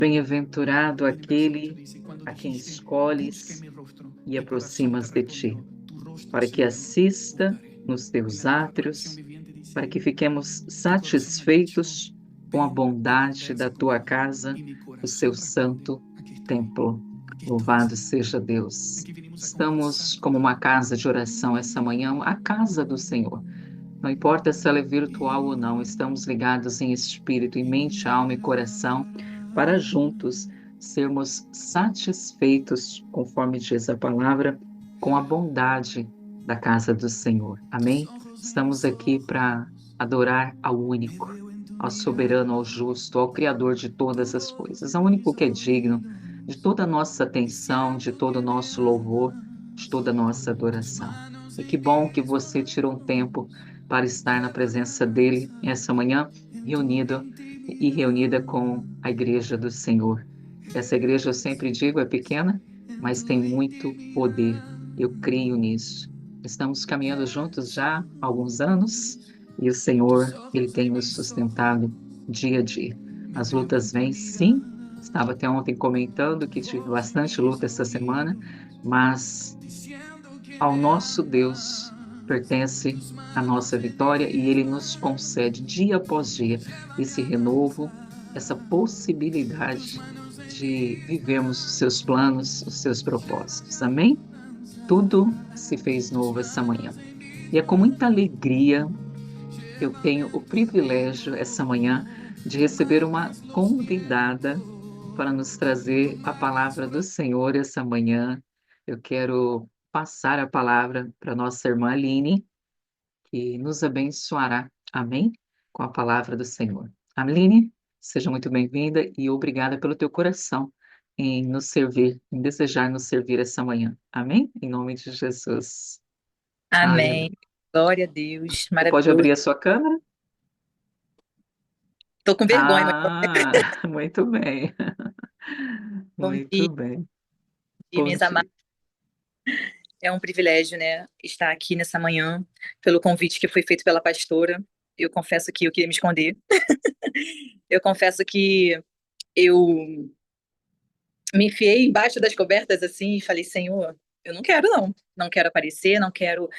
Bem-aventurado aquele a quem escolhes e aproximas de ti, para que assista nos teus átrios, para que fiquemos satisfeitos com a bondade da tua casa, o seu santo templo. Louvado seja Deus. Estamos como uma casa de oração essa manhã, a casa do Senhor. Não importa se ela é virtual ou não, estamos ligados em espírito, em mente, alma e coração, para juntos sermos satisfeitos, conforme diz a palavra, com a bondade da casa do Senhor. Amém? Estamos aqui para adorar ao único, ao soberano, ao justo, ao Criador de todas as coisas, ao único que é digno de toda a nossa atenção, de todo o nosso louvor, de toda a nossa adoração. E que bom que você tirou um tempo para estar na presença dele essa manhã, reunido e reunida com a igreja do Senhor. Essa igreja, eu sempre digo, é pequena, mas tem muito poder. Eu creio nisso. Estamos caminhando juntos já há alguns anos e o Senhor, ele tem nos sustentado dia a dia. As lutas vêm, sim. Estava até ontem comentando que tive bastante luta essa semana, mas ao nosso Deus pertence a nossa vitória e Ele nos concede dia após dia esse renovo, essa possibilidade de vivermos os seus planos, os seus propósitos. Amém? Tudo se fez novo essa manhã. E é com muita alegria que eu tenho o privilégio essa manhã de receber uma convidada para nos trazer a palavra do Senhor essa manhã. Eu quero passar a palavra para nossa irmã Aline, que nos abençoará, amém? Com a palavra do Senhor. Aline, seja muito bem-vinda e obrigada pelo teu coração em nos servir, em desejar nos servir essa manhã, amém? Em nome de Jesus. Amém. Aleluia. Glória a Deus. Você pode Maravilhoso. abrir a sua câmera? Estou com vergonha, mas Ah, muito bem, bom dia, muito bem. Bom minhas amadas. dia. É um privilégio, né, estar aqui nessa manhã, pelo convite que foi feito pela pastora. Eu confesso que eu queria me esconder. Eu confesso que eu me enfiei embaixo das cobertas assim e falei, Senhor, eu não quero não. Não quero aparecer, não quero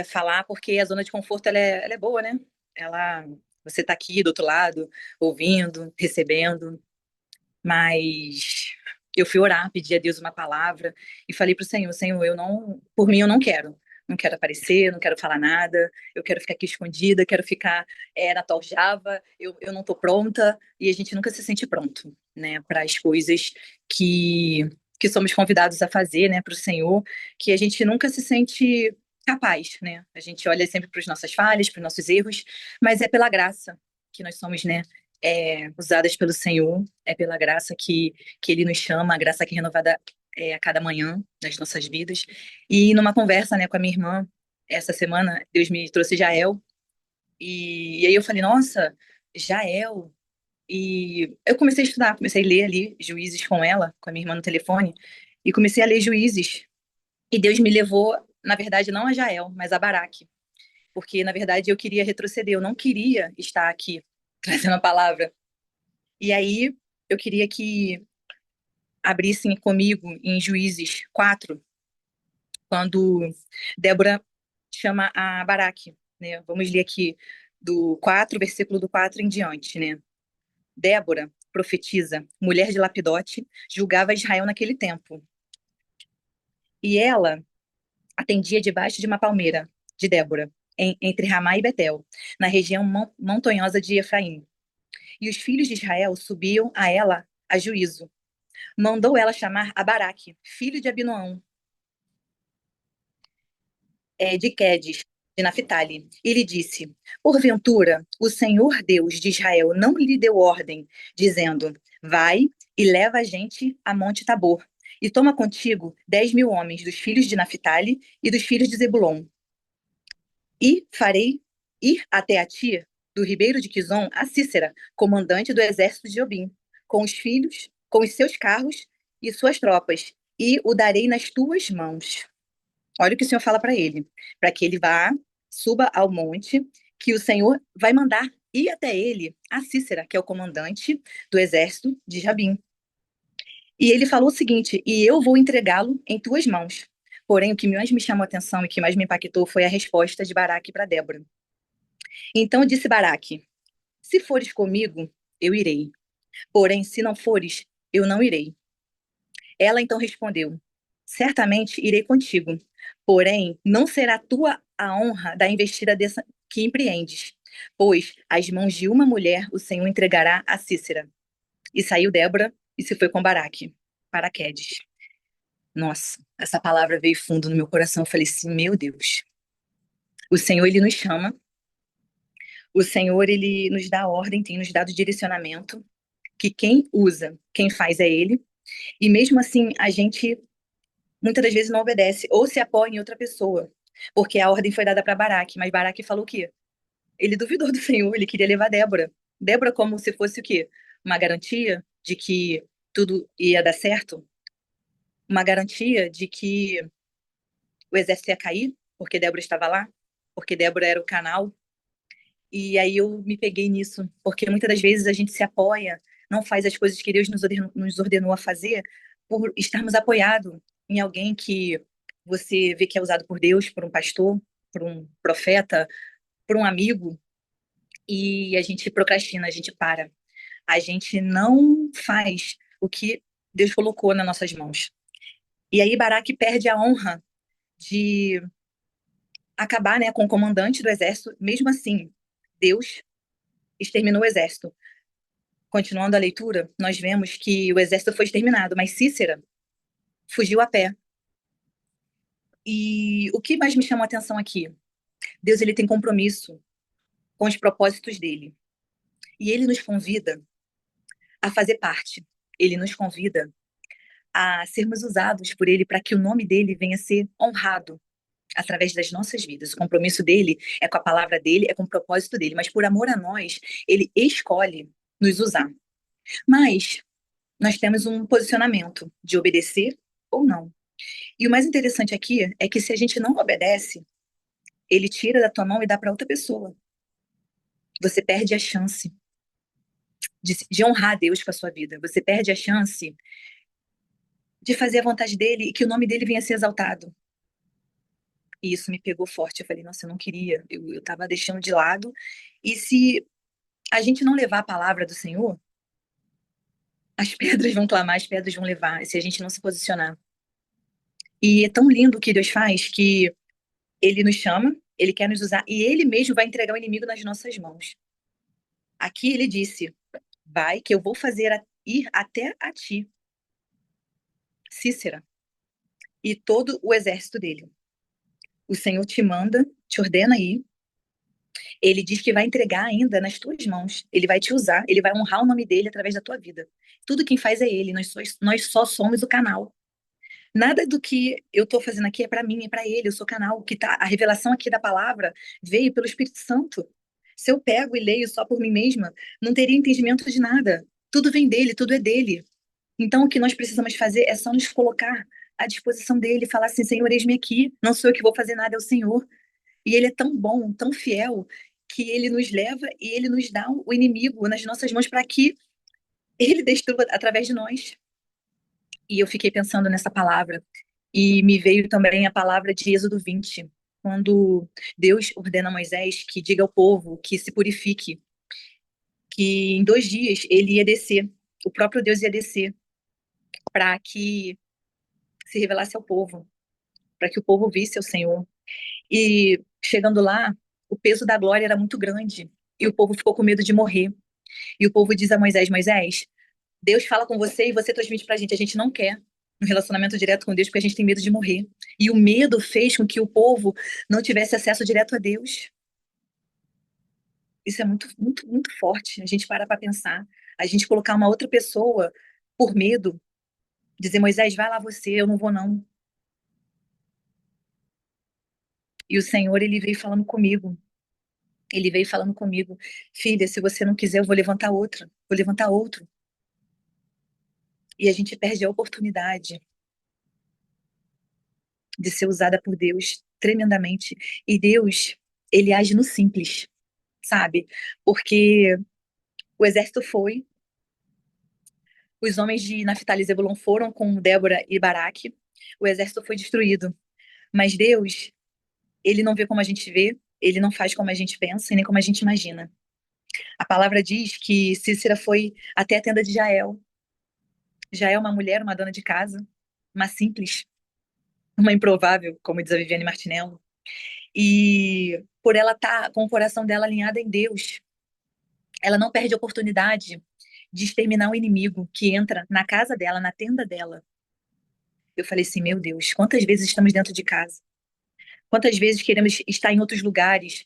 falar, porque a zona de conforto ela é boa, né? Ela, você está aqui do outro lado, ouvindo, recebendo. Mas eu fui orar, pedi a Deus uma palavra e falei para o Senhor, Senhor, eu não, por mim eu não quero. Não quero aparecer, não quero falar nada, eu quero ficar aqui escondida, quero ficar na Java, eu não estou pronta, e a gente nunca se sente pronto, né, para as coisas que, que somos convidados a fazer, né, para o Senhor, que a gente nunca se sente capaz, né, a gente olha sempre para as nossas falhas, para os nossos erros, mas é pela graça que nós somos, né, usadas pelo Senhor, é pela graça que Ele nos chama, a graça que é renovada a cada manhã nas nossas vidas. E numa conversa, né, com a minha irmã, essa semana, Deus me trouxe Jael, e aí eu falei, nossa, Jael. E eu comecei a estudar, comecei a ler ali Juízes com ela, com a minha irmã no telefone, e comecei a ler Juízes. E Deus me levou, na verdade, não a Jael, mas a Baraque, porque, na verdade, eu queria retroceder, eu não queria estar aqui trazendo a palavra. E aí eu queria que abrissem comigo em Juízes 4, quando Débora chama a Baraque, né? Vamos ler aqui do 4, versículo do 4 em diante, né? Débora, profetiza, mulher de Lapidote, julgava Israel naquele tempo. E ela atendia debaixo de uma palmeira de Débora, entre Ramá e Betel, na região montanhosa de Efraim. E os filhos de Israel subiam a ela a juízo. Mandou ela chamar a Baraque, filho de Abinoão, de Quedes, de Naphtali, e lhe disse: Porventura, o Senhor Deus de Israel não lhe deu ordem, dizendo: Vai e leva a gente a Monte Tabor, e toma contigo 10.000 homens dos filhos de Naphtali e dos filhos de Zebulon, e farei ir até a ti, do ribeiro de Quizon, a Cícera, comandante do exército de Jobim, com os filhos, com os seus carros e suas tropas, e o darei nas tuas mãos. Olha o que o Senhor fala para ele, para que ele vá, suba ao monte, que o Senhor vai mandar ir até ele, a Cícera, que é o comandante do exército de Jabim. E ele falou o seguinte: e eu vou entregá-lo em tuas mãos. Porém, o que mais me chamou a atenção e que mais me impactou foi a resposta de Baraque para Débora. Então disse Baraque: se fores comigo, eu irei. Porém, se não fores, eu não irei. Ela então respondeu: certamente irei contigo. Porém, não será tua a honra da investida dessa que empreendes, pois as mãos de uma mulher o Senhor entregará a Cícera. E saiu Débora e se foi com Baraque para Quedes. Nossa, essa palavra veio fundo no meu coração. Eu falei assim, meu Deus. O Senhor, Ele nos chama. O Senhor, Ele nos dá ordem, tem nos dado direcionamento, que quem usa, quem faz é Ele. E mesmo assim, a gente muitas das vezes não obedece ou se apoia em outra pessoa. Porque a ordem foi dada para Baraque, mas Baraque falou o quê? Ele duvidou do Senhor, ele queria levar Débora. Débora como se fosse o quê? Uma garantia de que tudo ia dar certo? Uma garantia de que o exército ia cair, porque Débora estava lá, porque Débora era o canal. E aí eu me peguei nisso, porque muitas das vezes a gente se apoia, não faz as coisas que Deus nos ordenou a fazer, por estarmos apoiados em alguém que você vê que é usado por Deus, por um pastor, por um profeta, por um amigo, e a gente procrastina, a gente para. A gente não faz o que Deus colocou nas nossas mãos. E aí Baraque perde a honra de acabar, né, com o comandante do exército. Mesmo assim, Deus exterminou o exército. Continuando a leitura, nós vemos que o exército foi exterminado, mas Cícera fugiu a pé. E o que mais me chamou a atenção aqui? Deus, ele tem compromisso com os propósitos dele. E ele nos convida a fazer parte. Ele nos convida a sermos usados por ele para que o nome dele venha a ser honrado através das nossas vidas. O compromisso dele é com a palavra dele, é com o propósito dele, mas por amor a nós, ele escolhe nos usar. Mas nós temos um posicionamento de obedecer ou não. E o mais interessante aqui é que se a gente não obedece, ele tira da tua mão e dá para outra pessoa. Você perde a chance de honrar a Deus com a sua vida. Você perde a chance de fazer a vontade dele e que o nome dele venha a ser exaltado. E isso me pegou forte. Eu falei, nossa, eu não queria. Eu estava deixando de lado. E se a gente não levar a palavra do Senhor, as pedras vão clamar, as pedras vão levar, se a gente não se posicionar. E é tão lindo o que Deus faz que ele nos chama, ele quer nos usar e ele mesmo vai entregar o inimigo nas nossas mãos. Aqui ele disse: vai, que eu vou fazer ir até a ti, Cícera, e todo o exército dele. O Senhor te manda, te ordena ir. Ele diz que vai entregar ainda nas tuas mãos. Ele vai te usar, ele vai honrar o nome dele através da tua vida. Tudo quem faz é ele, nós só somos o canal. Nada do que eu estou fazendo aqui é para mim, é para ele, eu sou canal. Que tá, a revelação aqui da palavra veio pelo Espírito Santo. Se eu pego e leio só por mim mesma, não teria entendimento de nada. Tudo vem dele, tudo é dele. Então, o que nós precisamos fazer é só nos colocar à disposição dele, falar assim: Senhor, eis-me aqui, não sou eu que vou fazer nada, é o Senhor. E ele é tão bom, tão fiel, que ele nos leva e ele nos dá o inimigo nas nossas mãos para que ele destrua através de nós. E eu fiquei pensando nessa palavra. E me veio também a palavra de Êxodo 20, quando Deus ordena a Moisés que diga ao povo que se purifique, que em 2 dias ele ia descer, o próprio Deus ia descer, para que se revelasse ao povo, para que o povo visse o Senhor. E chegando lá, o peso da glória era muito grande, e o povo ficou com medo de morrer. E o povo diz a Moisés: Moisés, Deus fala com você e você transmite pra gente. A gente não quer um relacionamento direto com Deus porque a gente tem medo de morrer. E o medo fez com que o povo não tivesse acesso direto a Deus. Isso é muito, muito, muito forte. A gente para pensar. A gente colocar uma outra pessoa por medo, dizer: Moisés, vai lá você, eu não vou não. E o Senhor, ele veio falando comigo. Ele veio falando comigo: filha, se você não quiser, eu vou levantar outra. Vou levantar outro. E a gente perde a oportunidade de ser usada por Deus tremendamente. E Deus, ele age no simples. sabe? Porque o exército foi, os homens de Naftali e Zebulon foram com Débora e Baraque, o exército foi destruído. Mas Deus, ele não vê como a gente vê, ele não faz como a gente pensa e nem como a gente imagina. A palavra diz que Cícera foi até a tenda de Jael. Jael é uma mulher, uma dona de casa, uma simples, uma improvável, como diz a Viviane Martinello. E por ela estar com o coração dela alinhado em Deus, ela não perde a oportunidade de exterminar o inimigo que entra na casa dela, na tenda dela. Eu falei assim, meu Deus, quantas vezes estamos dentro de casa? Quantas vezes queremos estar em outros lugares,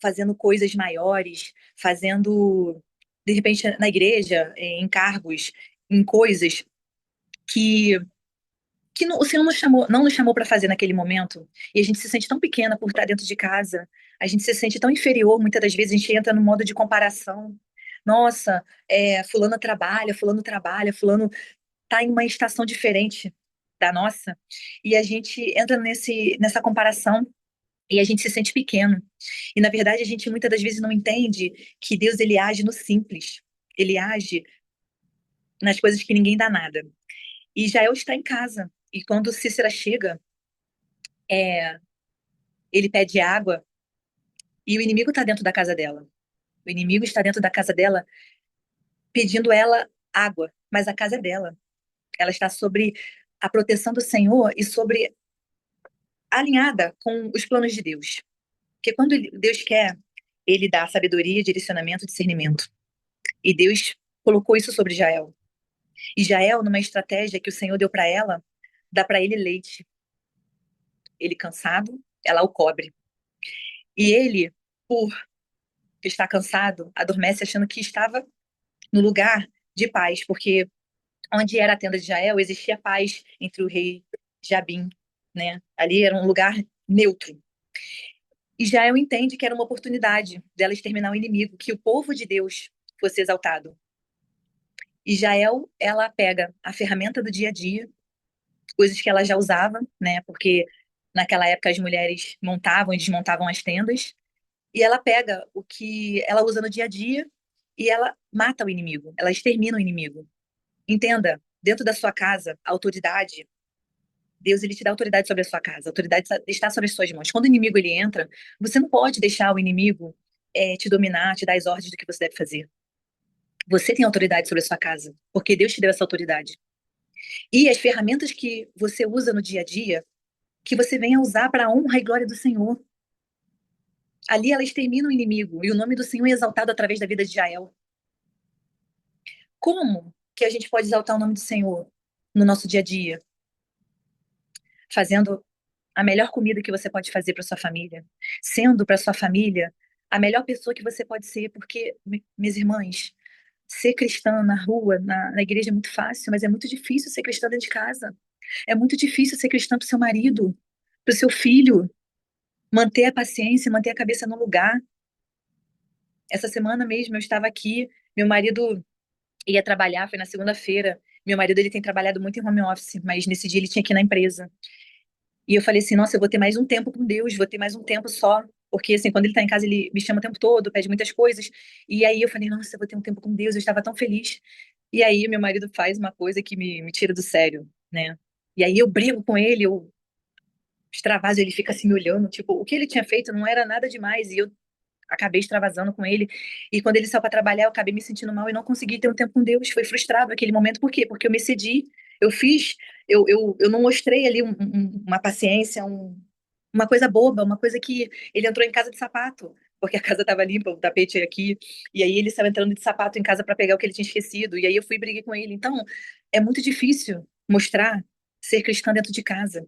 fazendo coisas maiores, fazendo, de repente, na igreja, em cargos, em coisas que, o Senhor não nos chamou para fazer naquele momento, e a gente se sente tão pequena por estar dentro de casa, a gente se sente tão inferior, muitas das vezes a gente entra no modo de comparação. Nossa, fulano trabalha, fulano está em uma estação diferente da nossa, e a gente entra nessa comparação e a gente se sente pequeno. E na verdade a gente muitas das vezes não entende que Deus ele age no simples. Ele age nas coisas que ninguém dá nada. E Jael está em casa. E quando Cícera chega, é, ele pede água e o inimigo está dentro da casa dela. O inimigo está dentro da casa dela pedindo ela água, mas a casa é dela. Ela está sobre a proteção do Senhor e sobre alinhada com os planos de Deus. Porque quando Deus quer, ele dá sabedoria, direcionamento, discernimento. E Deus colocou isso sobre Jael. E Jael, numa estratégia que o Senhor deu para ela, dá para ele leite. Ele cansado, ela o cobre. E ele, por estar cansado, adormece achando que estava no lugar de paz, porque onde era a tenda de Jael existia paz entre o rei Jabim, né? Ali era um lugar neutro. E Jael entende que era uma oportunidade dela exterminar o inimigo, que o povo de Deus fosse exaltado. E Jael, ela pega a ferramenta do dia a dia, coisas que ela já usava, né? Porque naquela época as mulheres montavam e desmontavam as tendas, e ela pega o que ela usa no dia a dia e ela mata o inimigo, ela extermina o inimigo. Entenda, dentro da sua casa, a autoridade, Deus ele te dá autoridade sobre a sua casa, a autoridade está sobre as suas mãos. Quando o inimigo ele entra, você não pode deixar o inimigo te dominar, te dar as ordens do que você deve fazer. Você tem autoridade sobre a sua casa, porque Deus te deu essa autoridade. E as ferramentas que você usa no dia a dia, que você venha usar para a honra e glória do Senhor. Ali ela extermina o inimigo e o nome do Senhor é exaltado através da vida de Jael. Como que a gente pode exaltar o nome do Senhor no nosso dia a dia? Fazendo a melhor comida que você pode fazer para sua família, sendo para sua família a melhor pessoa que você pode ser, porque, minhas irmãs, ser cristã na rua, na igreja é muito fácil, mas é muito difícil ser cristã dentro de casa. É muito difícil ser cristã para o seu marido, para o seu filho, manter a paciência, manter a cabeça no lugar. Essa semana mesmo eu estava aqui, meu marido ia trabalhar, foi na segunda-feira. Meu marido ele tem trabalhado muito em home office, mas nesse dia ele tinha que ir na empresa. E eu falei assim, nossa, eu vou ter mais um tempo com Deus, vou ter mais um tempo só. Porque, assim, quando ele tá em casa, ele me chama o tempo todo, pede muitas coisas. E aí eu falei, nossa, eu vou ter um tempo com Deus, eu estava tão feliz. E aí meu marido faz uma coisa que me tira do sério, né? E aí eu brigo com ele, eu extravaso, ele fica assim me olhando, tipo, o que ele tinha feito não era nada demais. E eu acabei extravasando com ele. E quando ele saiu para trabalhar, eu acabei me sentindo mal e não consegui ter um tempo com Deus. Foi frustrado aquele momento. Por quê? Porque eu me cedi, eu fiz, eu não mostrei ali uma paciência, uma coisa boba, uma coisa que ele entrou em casa de sapato. Porque a casa estava limpa, o tapete aqui. E aí ele saiu entrando de sapato em casa para pegar o que ele tinha esquecido. E aí eu fui e briguei com ele. Então, é muito difícil mostrar ser cristã dentro de casa.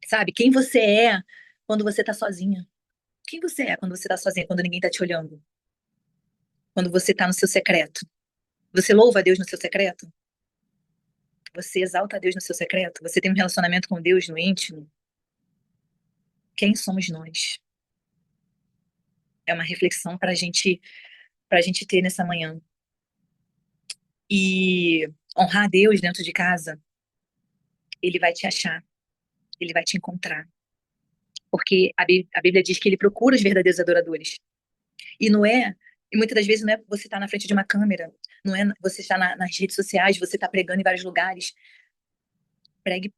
Sabe? Quem você é quando você tá sozinha. Quem você é quando você tá sozinha, quando ninguém tá te olhando? Quando você tá no seu secreto? Você louva a Deus no seu secreto? Você exalta a Deus no seu secreto? Você tem um relacionamento com Deus no íntimo? Quem somos nós? É uma reflexão para gente ter nessa manhã. E honrar a Deus dentro de casa, ele vai te achar, ele vai te encontrar. Porque a Bíblia diz que ele procura os verdadeiros adoradores. E não é, e muitas das vezes não é você estar na frente de uma câmera, não é você estar nas redes sociais, você estar pregando em vários lugares. Pregue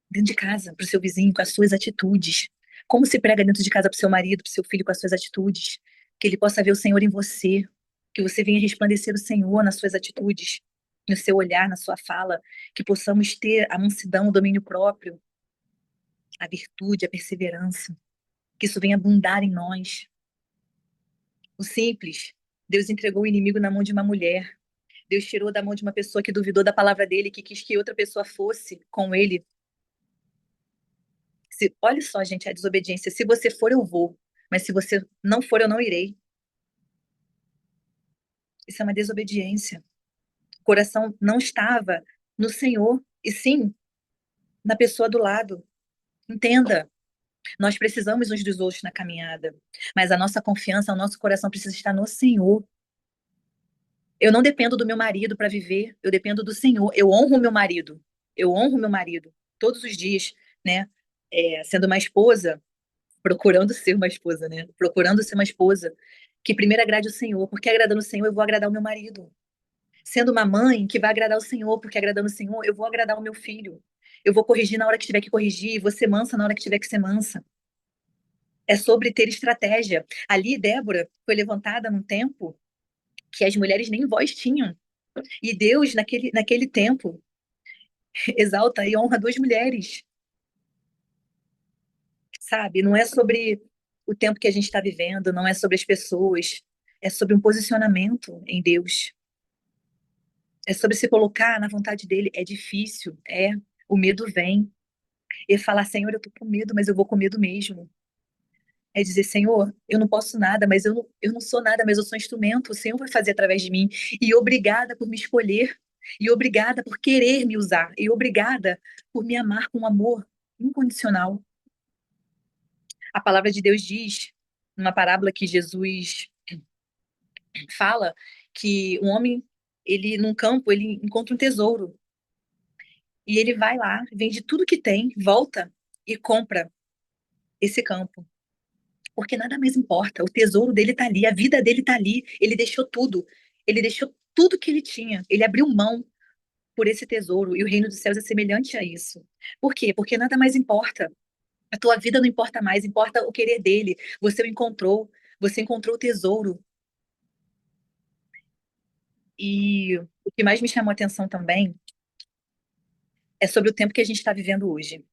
dentro de casa, para o seu vizinho, com as suas atitudes. Como se prega dentro de casa para o seu marido, para o seu filho, com as suas atitudes. Que ele possa ver o Senhor em você. Que você venha resplandecer o Senhor nas suas atitudes, no seu olhar, na sua fala. Que possamos ter a mansidão, o domínio próprio, a virtude, a perseverança. Que isso venha abundar em nós. O simples. Deus entregou o inimigo na mão de uma mulher. Deus tirou da mão de uma pessoa que duvidou da palavra dele, que quis que outra pessoa fosse com ele. Olha só, gente, a desobediência. Se você for, eu vou. Mas se você não for, eu não irei. Isso é uma desobediência. O coração não estava no Senhor, e sim na pessoa do lado. Entenda, nós precisamos uns dos outros na caminhada. Mas a nossa confiança, o nosso coração precisa estar no Senhor. Eu não dependo do meu marido para viver, eu dependo do Senhor. Eu honro o meu marido. Eu honro o meu marido todos os dias, né? Sendo uma esposa, procurando ser uma esposa, né? Procurando ser uma esposa que primeiro agrade o Senhor, porque agradando o Senhor eu vou agradar o meu marido. Sendo uma mãe que vai agradar o Senhor, porque agradando o Senhor eu vou agradar o meu filho. Eu vou corrigir na hora que tiver que corrigir, vou ser mansa na hora que tiver que ser mansa. É sobre ter estratégia. Ali, Débora foi levantada num tempo que as mulheres nem voz tinham. E Deus, naquele tempo, exalta e honra duas mulheres, sabe? Não é sobre o tempo que a gente está vivendo, não é sobre as pessoas, é sobre um posicionamento em Deus. É sobre se colocar na vontade dele. É difícil, é. O medo vem. E falar, Senhor, eu tô com medo, mas eu vou com medo mesmo. É dizer, Senhor, eu não posso nada, mas eu não sou nada, mas eu sou instrumento. O Senhor vai fazer através de mim. E obrigada por me escolher. E obrigada por querer me usar. E obrigada por me amar com amor incondicional. A palavra de Deus diz, numa parábola que Jesus fala, que um homem, ele num campo, ele encontra um tesouro. E ele vai lá, vende tudo que tem, volta e compra esse campo. Porque nada mais importa. O tesouro dele tá ali, a vida dele tá ali. Ele deixou tudo. Ele deixou tudo que ele tinha. Ele abriu mão por esse tesouro. E o reino dos céus é semelhante a isso. Por quê? Porque nada mais importa. A tua vida não importa mais, importa o querer dele. Você o encontrou. Você encontrou o tesouro. E o que mais me chamou a atenção também é sobre o tempo que a gente está vivendo hoje.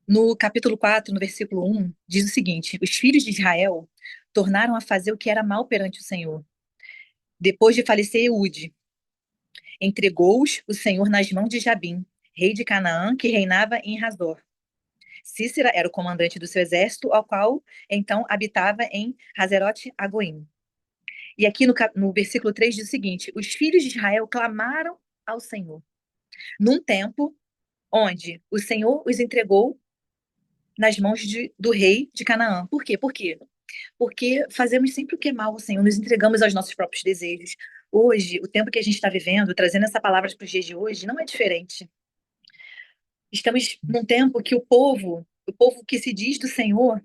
No capítulo 4, no versículo 1, diz o seguinte: os filhos de Israel tornaram a fazer o que era mal perante o Senhor. Depois de falecer Eude, entregou-os o Senhor nas mãos de Jabim, rei de Canaã, que reinava em Razor. Cícera era o comandante do seu exército, ao qual então habitava em Hazerote-Agoim. E aqui no versículo 3 diz o seguinte: os filhos de Israel clamaram ao Senhor, num tempo onde o Senhor os entregou nas mãos do rei de Canaã. Por quê? Por quê? Porque fazemos sempre o que é mal ao Senhor, nos entregamos aos nossos próprios desejos. Hoje, o tempo que a gente está vivendo, trazendo essa palavra para os dias de hoje, não é diferente. Estamos num tempo que o povo que se diz do Senhor,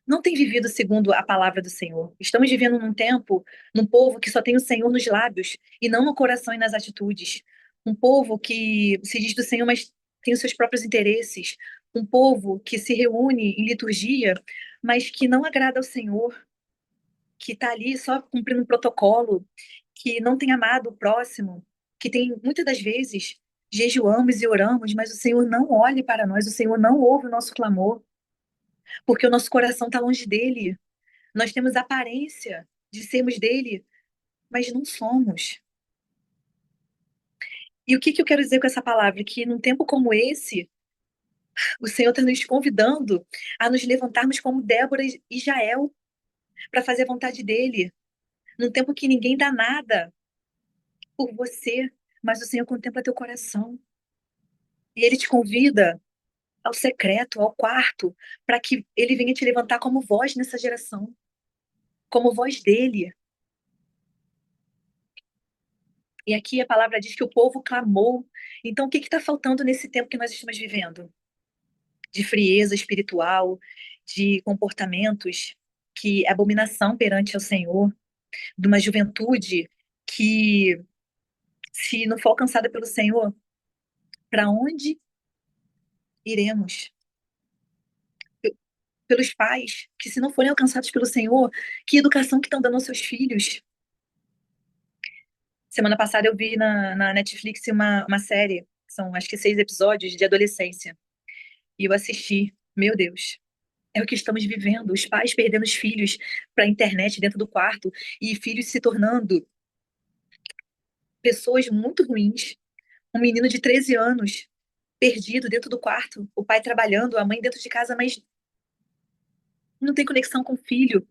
não tem vivido segundo a palavra do Senhor. Estamos vivendo num tempo, num povo que só tem o Senhor nos lábios e não no coração e nas atitudes. Um povo que se diz do Senhor, mas tem os seus próprios interesses. Um povo que se reúne em liturgia, mas que não agrada ao Senhor, que está ali só cumprindo um protocolo, que não tem amado o próximo, que tem muitas das vezes jejuamos e oramos, mas o Senhor não olha para nós, o Senhor não ouve o nosso clamor, porque o nosso coração está longe dele. Nós temos aparência de sermos dele, mas não somos. E o que que eu quero dizer com essa palavra? Que num tempo como esse, o Senhor está nos convidando a nos levantarmos como Débora e Jael para fazer a vontade dele. Num tempo que ninguém dá nada por você, mas o Senhor contempla teu coração. E ele te convida ao secreto, ao quarto, para que ele venha te levantar como voz nessa geração, como voz dele. E aqui a palavra diz que o povo clamou. Então, o que está faltando nesse tempo que nós estamos vivendo? De frieza espiritual, de comportamentos que é abominação perante ao Senhor, de uma juventude que, se não for alcançada pelo Senhor, para onde iremos? Pelos pais, que se não forem alcançados pelo Senhor, que educação que estão dando aos seus filhos? Semana passada eu vi na Netflix uma série, são acho que 6 episódios de adolescência, e eu assisti. Meu Deus, é o que estamos vivendo, os pais perdendo os filhos para a internet dentro do quarto, e filhos se tornando pessoas muito ruins. Um menino de 13 anos, perdido dentro do quarto, o pai trabalhando, a mãe dentro de casa, mas não tem conexão com o filho,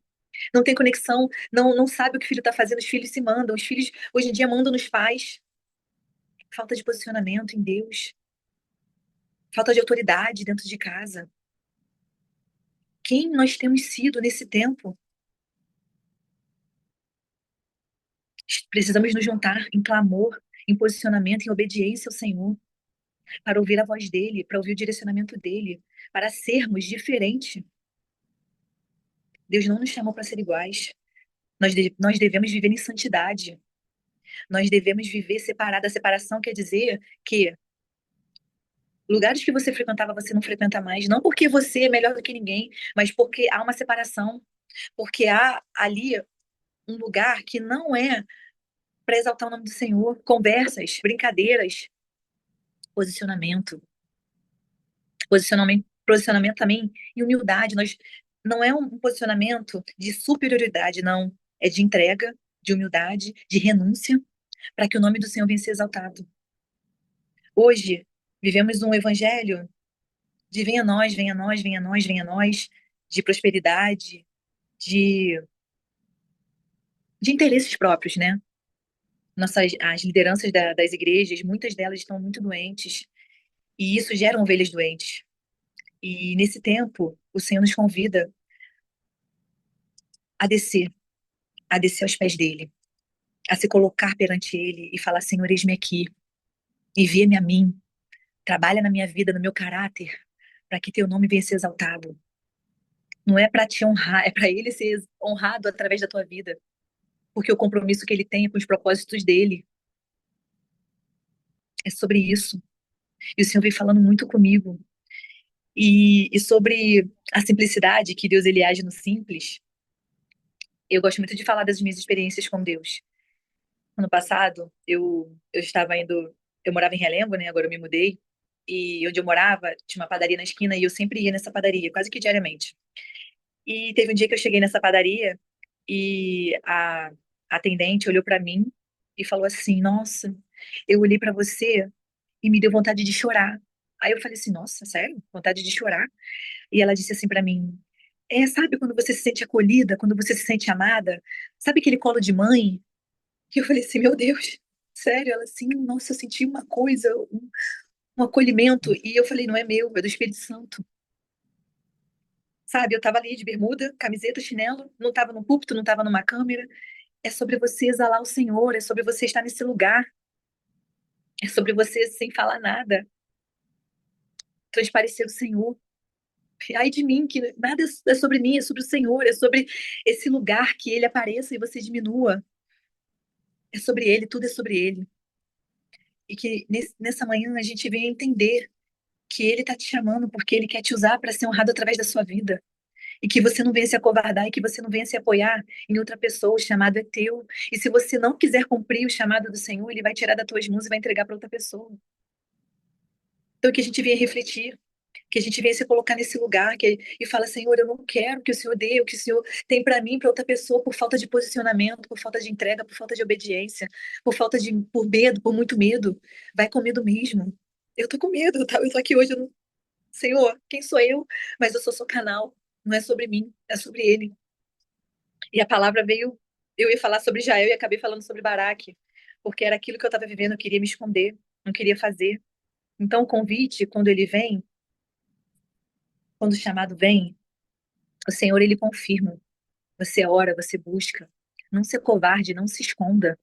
não tem conexão, não sabe o que o filho está fazendo, os filhos se mandam, os filhos hoje em dia mandam nos pais. Falta de posicionamento em Deus, falta de autoridade dentro de casa. Quem nós temos sido nesse tempo? Precisamos nos juntar em clamor, em posicionamento, em obediência ao Senhor, para ouvir a voz dele, para ouvir o direcionamento dele, para sermos diferentes. Deus não nos chamou para ser iguais. Nós devemos viver em santidade. Nós devemos viver separada. A separação quer dizer que lugares que você frequentava, você não frequenta mais. Não porque você é melhor do que ninguém, mas porque há uma separação. Porque há ali um lugar que não é para exaltar o nome do Senhor. Conversas, brincadeiras, posicionamento. Posicionamento também em humildade. Não é um posicionamento de superioridade, não. É de entrega, de humildade, de renúncia, para que o nome do Senhor venha ser exaltado. Hoje, vivemos um evangelho de venha a nós, venha a nós, venha a nós, venha a nós, de prosperidade, de, de interesses próprios, né? As lideranças das igrejas, muitas delas estão muito doentes, e isso gera ovelhas doentes. E nesse tempo, o Senhor nos convida a descer, a descer aos pés dele, a se colocar perante ele e falar: Senhor, eis-me aqui, envia-me a mim, trabalha na minha vida, no meu caráter, para que teu nome venha ser exaltado. Não é para te honrar, é para ele ser honrado através da tua vida, porque o compromisso que ele tem é com os propósitos dele. É sobre isso. E o Senhor vem falando muito comigo. E sobre a simplicidade, que Deus ele age no simples, eu gosto muito de falar das minhas experiências com Deus. Ano passado, eu estava indo, eu morava em Realengo, né? Agora eu me mudei. E onde eu morava, tinha uma padaria na esquina e eu sempre ia nessa padaria, quase que diariamente. E teve um dia que eu cheguei nessa padaria e a atendente olhou para mim e falou assim: Nossa, eu olhei para você e me deu vontade de chorar. Aí eu falei assim: Nossa, sério? Vontade de chorar? E ela disse assim para mim: Sabe quando você se sente acolhida, quando você se sente amada? Sabe aquele colo de mãe? E eu falei assim: Meu Deus, sério? Ela assim: Nossa, eu senti uma coisa, um acolhimento. E eu falei: Não é meu, é do Espírito Santo. Sabe, eu tava ali de bermuda, camiseta, chinelo, não tava num púlpito, não tava numa câmera. É sobre você exalar o Senhor, é sobre você estar nesse lugar, é sobre você, sem falar nada, transparecer o Senhor. Ai de mim, que nada é sobre mim, é sobre o Senhor, é sobre esse lugar que Ele apareça e você diminua. É sobre Ele, tudo é sobre Ele. E que nessa manhã a gente venha entender que Ele está te chamando porque Ele quer te usar para ser honrado através da sua vida. E que você não venha se acovardar e que você não venha se apoiar em outra pessoa. O chamado é teu. E se você não quiser cumprir o chamado do Senhor, Ele vai tirar das tuas mãos e vai entregar para outra pessoa. Então, que a gente venha refletir, que a gente venha se colocar nesse lugar e fala: Senhor, eu não quero que o Senhor dê o que o Senhor tem para mim, para outra pessoa, por falta de posicionamento, por falta de entrega, por falta de obediência, por medo, por muito medo. Vai com medo mesmo. Eu tô com medo, tá? Eu tô aqui hoje, Senhor, quem sou eu? Mas eu sou seu canal. Não é sobre mim, é sobre Ele. E a palavra veio, eu ia falar sobre Jael e acabei falando sobre Baraque, porque era aquilo que eu estava vivendo, eu queria me esconder, não queria fazer. Então, o convite, quando ele vem, quando o chamado vem, o Senhor, ele confirma. Você ora, você busca. Não se covarde, não se esconda.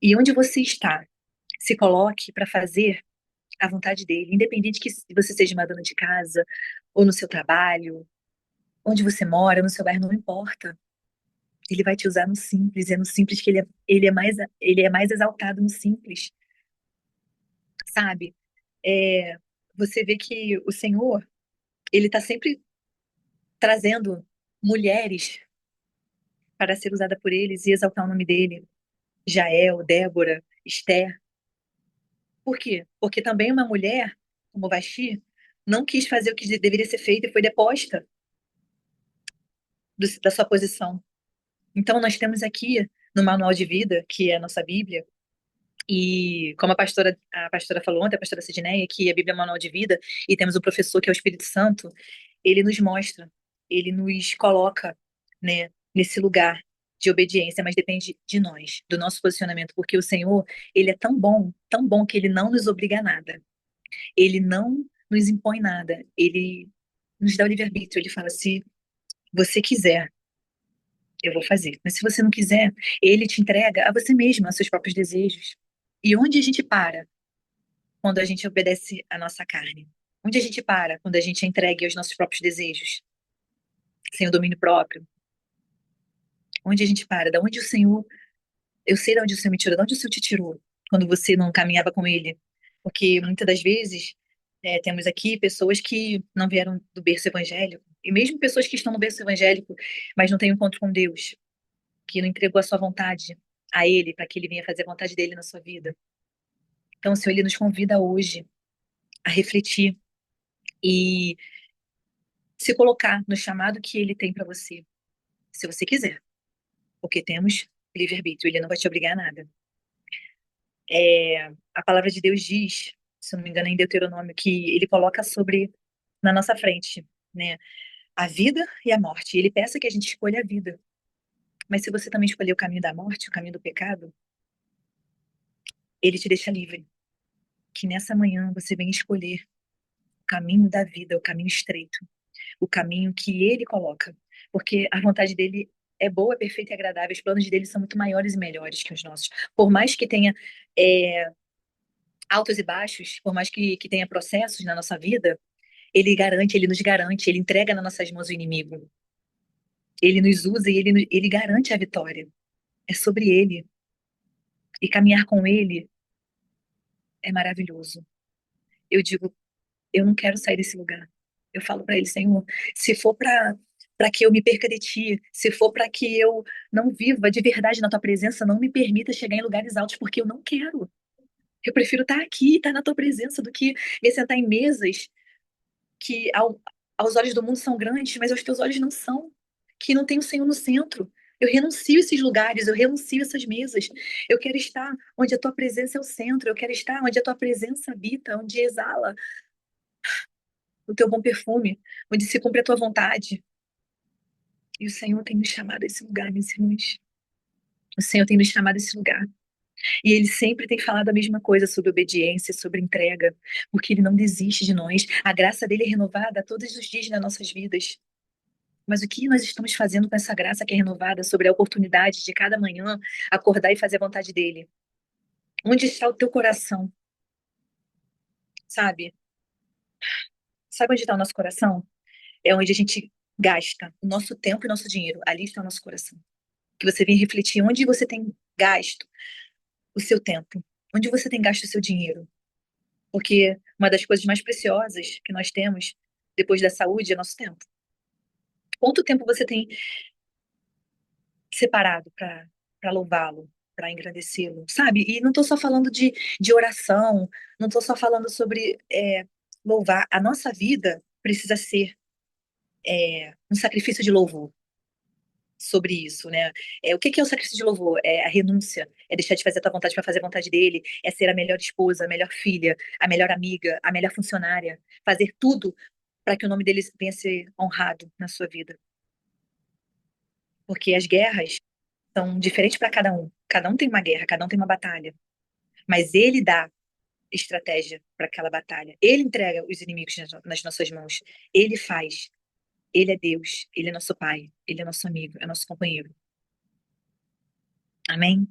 E onde você está, se coloque para fazer a vontade dele, independente que você seja uma dona de casa, ou no seu trabalho, onde você mora, no seu bairro, não importa. Ele vai te usar no simples, é no simples que ele é mais exaltado no simples, sabe? É, você vê que o Senhor, ele está sempre trazendo mulheres para ser usada por eles e exaltar o nome dele. Jael, Débora, Esther. Por quê? Porque também uma mulher, como Vasti, não quis fazer o que deveria ser feito e foi deposta da sua posição. Então, nós temos aqui no Manual de Vida, que é a nossa Bíblia, e como a pastora falou ontem, a pastora Sidneia, que a Bíblia é um manual de vida, e temos o professor que é o Espírito Santo, ele nos mostra, ele nos coloca, né, nesse lugar de obediência, mas depende de nós, do nosso posicionamento, porque o Senhor, ele é tão bom que ele não nos obriga a nada. Ele não nos impõe nada. Ele nos dá o livre-arbítrio. Ele fala: se você quiser, eu vou fazer. Mas se você não quiser, ele te entrega a você mesmo, aos seus próprios desejos. E onde a gente para quando a gente obedece à nossa carne? Onde a gente para quando a gente é entregue aos nossos próprios desejos, sem o domínio próprio? Onde a gente para? Da onde o Senhor. Eu sei de onde o Senhor me tirou, de onde o Senhor te tirou, quando você não caminhava com Ele. Porque muitas das vezes temos aqui pessoas que não vieram do berço evangélico, e mesmo pessoas que estão no berço evangélico, mas não têm um encontro com Deus, que não entregou a sua vontade a Ele, para que Ele venha fazer a vontade dele na sua vida. Então, o Senhor, Ele nos convida hoje a refletir e se colocar no chamado que Ele tem para você, se você quiser, porque temos livre-arbítrio, Ele não vai te obrigar a nada. A palavra de Deus diz, se não me engano, em Deuteronômio, que ele coloca sobre na nossa frente, né, a vida e a morte. Ele peça que a gente escolha a vida. Mas se você também escolher o caminho da morte, o caminho do pecado, ele te deixa livre. Que nessa manhã você venha escolher o caminho da vida, o caminho estreito, o caminho que ele coloca. Porque a vontade dele é boa, é perfeita e agradável. Os planos dele são muito maiores e melhores que os nossos. Por mais que tenha é, altos e baixos, por mais que tenha processos na nossa vida, ele garante, ele nos garante, ele entrega nas nossas mãos o inimigo. Ele nos usa e ele garante a vitória. É sobre ele. E caminhar com ele é maravilhoso. Eu digo, eu não quero sair desse lugar. Eu falo para ele: Senhor, se for para que eu me perca de ti, se for para que eu não viva de verdade na tua presença, não me permita chegar em lugares altos, porque eu não quero. Eu prefiro estar aqui, estar na tua presença, do que me sentar em mesas que aos olhos do mundo são grandes, mas aos teus olhos não são, que não tem o Senhor no centro. Eu renuncio esses lugares, eu renuncio essas mesas. Eu quero estar onde a tua presença é o centro, eu quero estar onde a tua presença habita, onde exala o teu bom perfume, onde se cumpre a tua vontade. E o Senhor tem nos chamado a esse lugar, meus irmãos. O Senhor tem nos chamado a esse lugar. E ele sempre tem falado a mesma coisa sobre obediência, sobre entrega, porque ele não desiste de nós. A graça dele é renovada todos os dias nas nossas vidas. Mas o que nós estamos fazendo com essa graça que é renovada, sobre a oportunidade de cada manhã acordar e fazer a vontade dele? Onde está o teu coração? Sabe? Sabe onde está o nosso coração? É onde a gente gasta o nosso tempo e o nosso dinheiro. Ali está o nosso coração. Que você venha refletir onde você tem gasto o seu tempo, onde você tem gasto o seu dinheiro. Porque uma das coisas mais preciosas que nós temos depois da saúde é nosso tempo. Quanto tempo você tem separado para louvá-lo, para engrandecê-lo, sabe? E não estou só falando de oração, não estou só falando sobre louvar. A nossa vida precisa ser um sacrifício de louvor sobre isso, né? O que que é o sacrifício de louvor? É a renúncia, é deixar de fazer a tua vontade para fazer a vontade dele, é ser a melhor esposa, a melhor filha, a melhor amiga, a melhor funcionária, fazer tudo para que o nome dele venha a ser honrado na sua vida. Porque as guerras são diferentes para cada um. Cada um tem uma guerra, cada um tem uma batalha. Mas ele dá estratégia para aquela batalha. Ele entrega os inimigos nas nossas mãos. Ele faz. Ele é Deus. Ele é nosso Pai. Ele é nosso amigo. É nosso companheiro. Amém?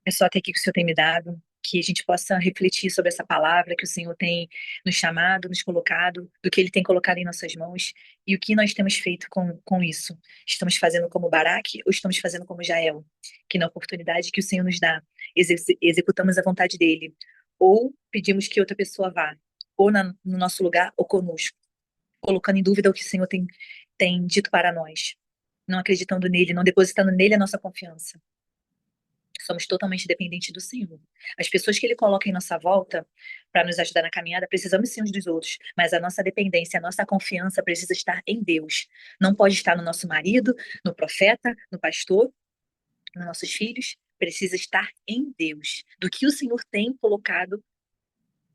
É só até aqui que o Senhor tem me dado. que a gente possa refletir sobre essa palavra que o Senhor tem nos chamado, nos colocado, do que Ele tem colocado em nossas mãos e o que nós temos feito com isso. Estamos fazendo como Baraque ou estamos fazendo como Jael? Que na oportunidade que o Senhor nos dá, executamos a vontade dEle, ou pedimos que outra pessoa vá, ou no nosso lugar ou conosco, colocando em dúvida o que o Senhor tem dito para nós, não acreditando nele, não depositando nele a nossa confiança. Somos totalmente dependentes do Senhor. As pessoas que Ele coloca em nossa volta para nos ajudar na caminhada, precisamos sim uns dos outros, mas a nossa dependência, a nossa confiança precisa estar em Deus. Não pode estar no nosso marido, no profeta, no pastor, nos nossos filhos. Precisa estar em Deus, do que o Senhor tem colocado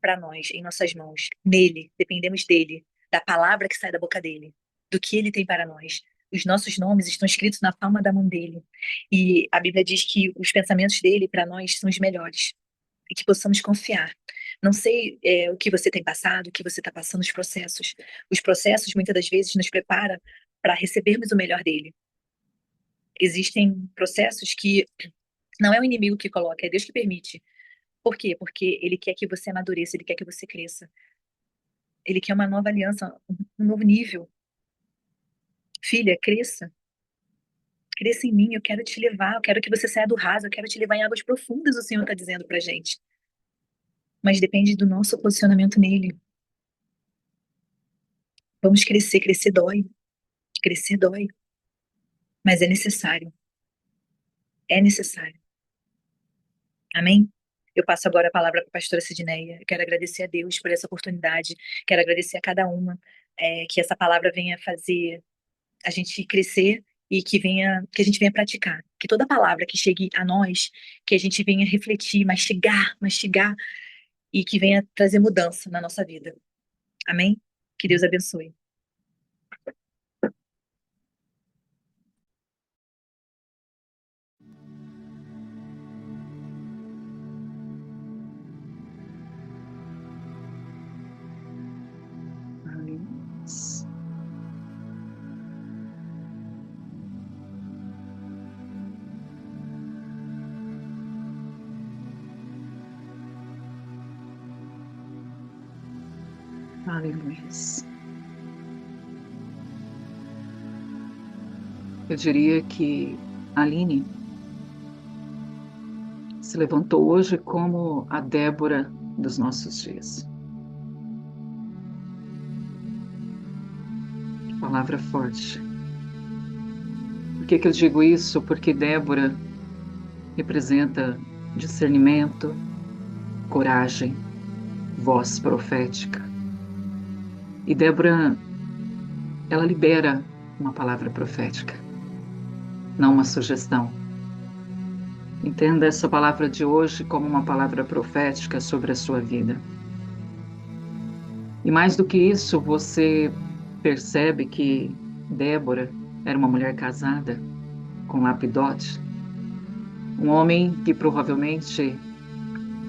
para nós, em nossas mãos. Nele, dependemos dele, da palavra que sai da boca dele, do que ele tem para nós. Os nossos nomes estão escritos na palma da mão dele. E a Bíblia diz que os pensamentos dele para nós são os melhores. E que possamos confiar. Não sei o que você tem passado, o que você está passando, os processos. Os processos, muitas das vezes, nos preparam para recebermos o melhor dele. Existem processos que não é o inimigo que coloca, é Deus que permite. Por quê? Porque ele quer que você amadureça, ele quer que você cresça. Ele quer uma nova aliança, um novo nível. Filha, cresça. Cresça em mim, eu quero te levar, eu quero que você saia do raso, eu quero te levar em águas profundas, o Senhor está dizendo pra gente. Mas depende do nosso posicionamento nele. Vamos crescer, crescer dói. Crescer dói. Mas é necessário. É necessário. Amém? Eu passo agora a palavra para a pastora Sidneia. Eu quero agradecer a Deus por essa oportunidade. Quero agradecer a cada uma que essa palavra venha fazer a gente crescer e que a gente venha praticar. Que toda palavra que chegue a nós, que a gente venha refletir, mastigar e que venha trazer mudança na nossa vida. Amém? Que Deus abençoe. Aleluia. Eu diria que a Aline se levantou hoje como a Débora dos nossos dias. Palavra forte. Por que eu digo isso? Porque Débora representa discernimento, coragem, voz profética. E Débora, ela libera uma palavra profética, não uma sugestão. Entenda essa palavra de hoje como uma palavra profética sobre a sua vida. E mais do que isso, você percebe que Débora era uma mulher casada com Lapidote, um homem que provavelmente,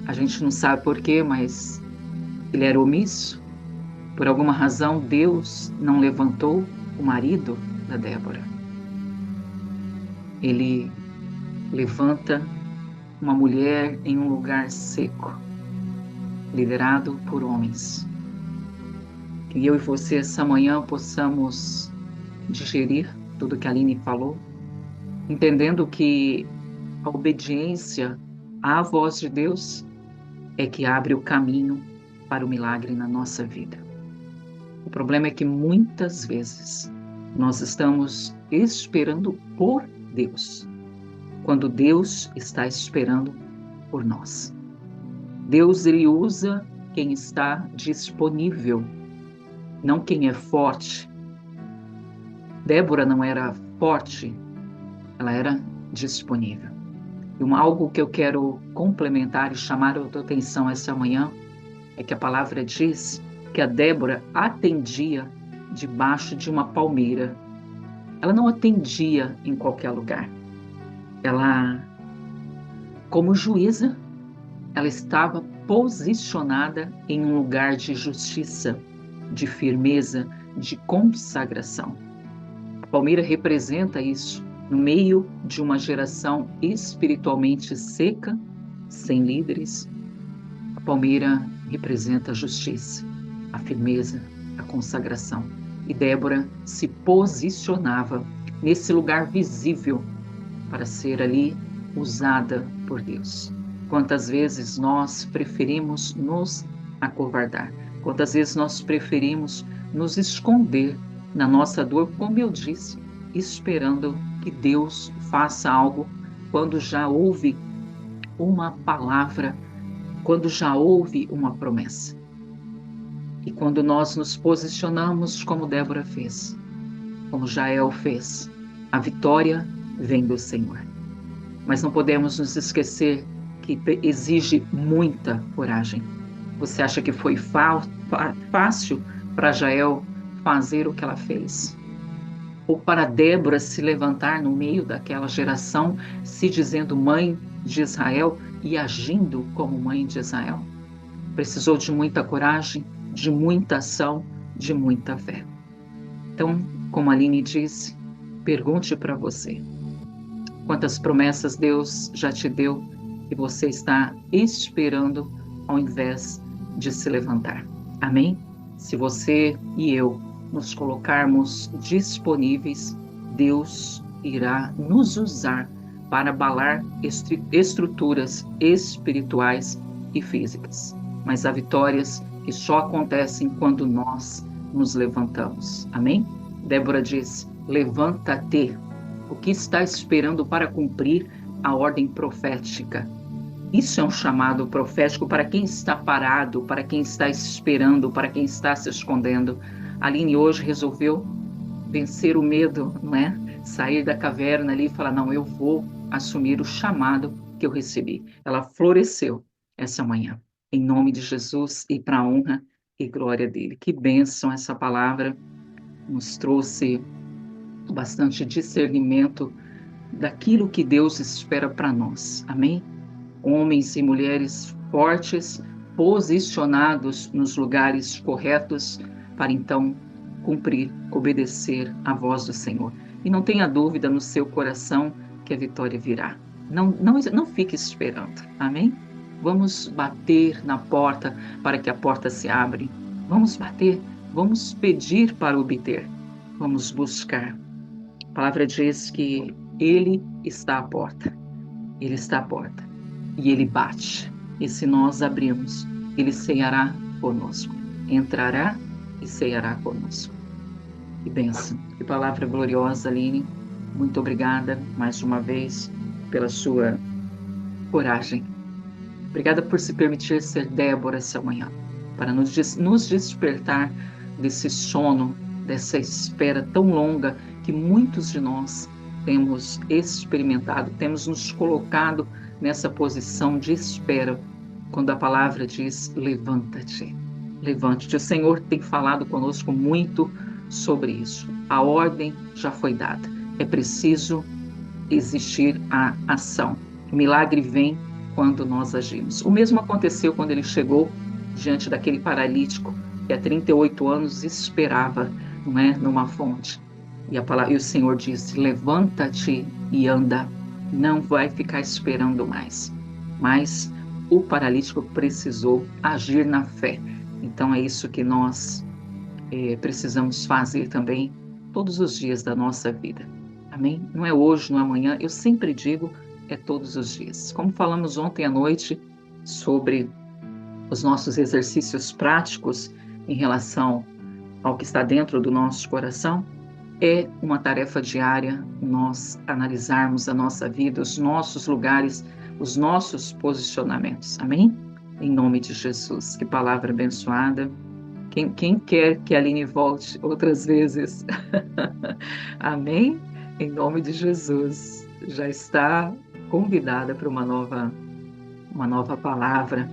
a gente não sabe porquê, mas ele era omisso. Por alguma razão, Deus não levantou o marido da Débora. Ele levanta uma mulher em um lugar seco, liderado por homens. Que eu e você, essa manhã, possamos digerir tudo que a Aline falou, entendendo que a obediência à voz de Deus é que abre o caminho para o milagre na nossa vida. O problema é que muitas vezes nós estamos esperando por Deus, quando Deus está esperando por nós. Deus, ele usa quem está disponível, não quem é forte. Débora não era forte, ela era disponível. E algo que eu quero complementar e chamar a tua atenção essa manhã é que a palavra diz que a Débora atendia debaixo de uma palmeira. Ela não atendia em qualquer lugar. Ela, como juíza, ela estava posicionada em um lugar de justiça, de firmeza, de consagração. A palmeira representa isso no meio de uma geração espiritualmente seca, sem líderes, palmeira representa a justiça, a firmeza, a consagração. E Débora se posicionava nesse lugar visível para ser ali usada por Deus. Quantas vezes nós preferimos nos acovardar? Quantas vezes nós preferimos nos esconder na nossa dor, como eu disse, esperando que Deus faça algo quando já houve uma palavra, quando já houve uma promessa. E quando nós nos posicionamos como Débora fez, como Jael fez, a vitória vem do Senhor. Mas não podemos nos esquecer que exige muita coragem. Você acha que foi fácil para Jael fazer o que ela fez? Ou para Débora se levantar no meio daquela geração, se dizendo mãe de Israel e agindo como mãe de Israel? Precisou de muita coragem, de muita ação, de muita fé. Então, como a Aline disse, pergunte para você: quantas promessas Deus já te deu e você está esperando ao invés de se levantar? Amém? Se você e eu nos colocarmos disponíveis, Deus irá nos usar para abalar estruturas espirituais e físicas. Mas há vitórias que só acontecem quando nós nos levantamos. Amém? Débora diz: levanta-te. O que está esperando para cumprir a ordem profética? Isso é um chamado profético para quem está parado, para quem está esperando, para quem está se escondendo. A Aline hoje resolveu vencer o medo, não é? Sair da caverna ali e falar: não, eu vou assumir o chamado que eu recebi. Ela floresceu essa manhã, em nome de Jesus e para a honra e glória dele. Que bênção essa palavra, nos trouxe bastante discernimento daquilo que Deus espera para nós. Amém? Homens e mulheres fortes, posicionados nos lugares corretos para então cumprir, obedecer à voz do Senhor. E não tenha dúvida no seu coração que a vitória virá. Não fique esperando. Amém? Vamos bater na porta para que a porta se abra. Vamos bater, vamos pedir para obter. Vamos buscar. A palavra diz que Ele está à porta. Ele está à porta. E Ele bate. E se nós abrirmos, Ele ceará conosco. Entrará e ceará conosco. Que bênção. Que palavra gloriosa, Aline. Muito obrigada, mais uma vez, pela sua coragem. Obrigada por se permitir ser Débora essa manhã, para nos despertar desse sono, dessa espera tão longa que muitos de nós temos experimentado, temos nos colocado nessa posição de espera, quando a palavra diz: levanta-te, levante-te. O Senhor tem falado conosco muito sobre isso. A ordem já foi dada, é preciso existir a ação. O milagre vem quando nós agimos. O mesmo aconteceu quando ele chegou diante daquele paralítico que há 38 anos esperava, não é, numa fonte. E o Senhor disse: levanta-te e anda. Não vai ficar esperando mais. Mas o paralítico precisou agir na fé. Então é isso que nós precisamos fazer também todos os dias da nossa vida. Amém? Não é hoje, não é amanhã. Eu sempre digo, é todos os dias. Como falamos ontem à noite sobre os nossos exercícios práticos em relação ao que está dentro do nosso coração, é uma tarefa diária nós analisarmos a nossa vida, os nossos lugares, os nossos posicionamentos. Amém? Em nome de Jesus. Que palavra abençoada. Quem quer que a Aline volte outras vezes? Amém? Em nome de Jesus. Já está convidada para uma nova palavra,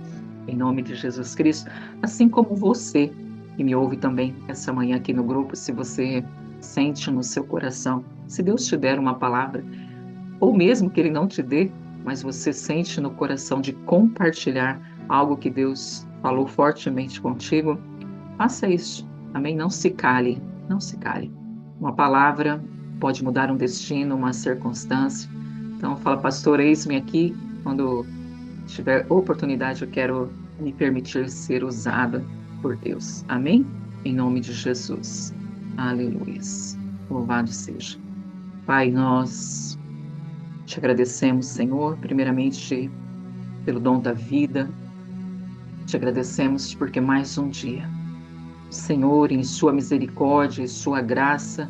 em nome de Jesus Cristo. Assim como você, que me ouve também essa manhã aqui no grupo, se você sente no seu coração, se Deus te der uma palavra, ou mesmo que Ele não te dê, mas você sente no coração de compartilhar algo que Deus falou fortemente contigo, faça isso. Amém? Não se cale, não se cale. Uma palavra pode mudar um destino, uma circunstância. Então, fala: pastor, eis-me aqui. Quando tiver oportunidade, eu quero me permitir ser usada por Deus. Amém? Em nome de Jesus. Aleluia. Louvado seja. Pai, nós te agradecemos, Senhor, primeiramente pelo dom da vida. Te agradecemos porque mais um dia, o Senhor, em sua misericórdia e sua graça,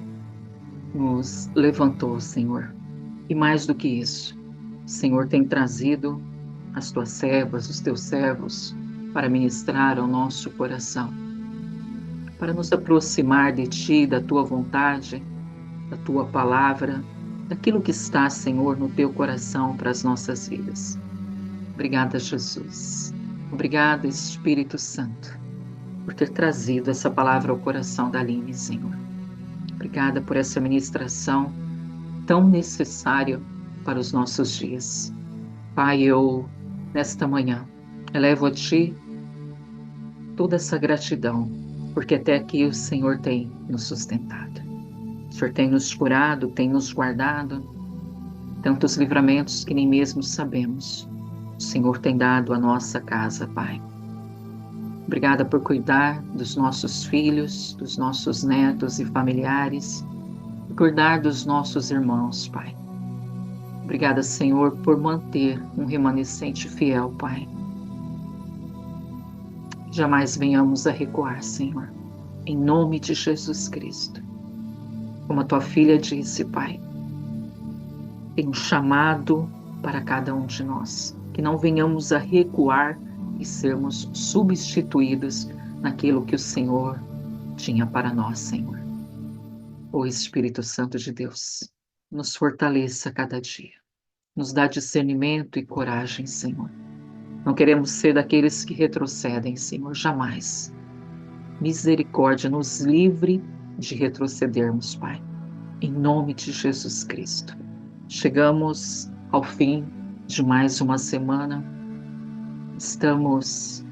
nos levantou, Senhor. E mais do que isso, o Senhor tem trazido as tuas servas, os teus servos, para ministrar ao nosso coração, para nos aproximar de ti, da tua vontade, da tua palavra, daquilo que está, Senhor, no teu coração para as nossas vidas. Obrigada, Jesus. Obrigada, Espírito Santo, por ter trazido essa palavra ao coração da Aline, Senhor. Obrigada por essa ministração tão necessária para os nossos dias. Pai, eu, nesta manhã, elevo a Ti toda essa gratidão, porque até aqui o Senhor tem nos sustentado. O Senhor tem nos curado, tem nos guardado, tantos livramentos que nem mesmo sabemos. O Senhor tem dado à nossa casa, Pai. Obrigada por cuidar dos nossos filhos, dos nossos netos e familiares, por cuidar dos nossos irmãos, Pai. Obrigada, Senhor, por manter um remanescente fiel, Pai. Jamais venhamos a recuar, Senhor, em nome de Jesus Cristo. Como a tua filha disse, Pai, tem um chamado para cada um de nós, que não venhamos a recuar e sermos substituídos naquilo que o Senhor tinha para nós, Senhor. Ó Espírito Santo de Deus, nos fortaleça cada dia, nos dá discernimento e coragem, Senhor. Não queremos ser daqueles que retrocedem, Senhor, jamais. Misericórdia, nos livre de retrocedermos, Pai, em nome de Jesus Cristo. Chegamos ao fim de mais uma semana. Estamos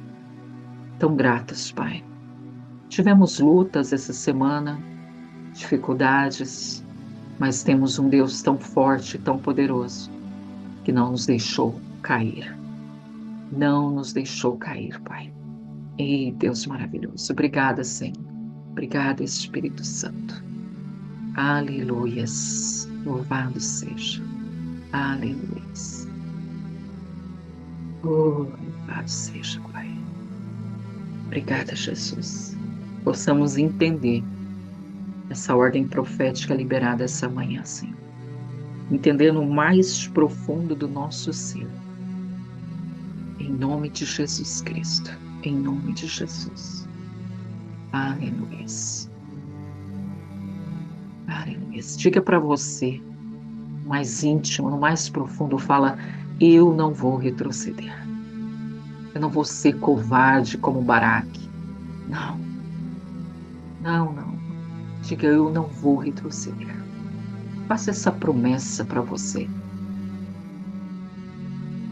tão gratos, Pai. Tivemos lutas essa semana, dificuldades, mas temos um Deus tão forte, tão poderoso, que não nos deixou cair. Não nos deixou cair, Pai. Ei, Deus maravilhoso. Obrigada, Senhor. Obrigada, Espírito Santo. Aleluias. Louvado seja. Aleluias. Oh, louvado seja, Pai. Obrigada, Jesus. Possamos entender essa ordem profética liberada essa manhã, Senhor. Entender no mais profundo do nosso ser. Em nome de Jesus Cristo. Em nome de Jesus. Aleluia. Aleluia. Diga para você, mais íntimo, no mais profundo, fala: eu não vou retroceder. Eu não vou ser covarde como Baraque. Não. Não, não. Diga: eu não vou retroceder. Faça essa promessa para você.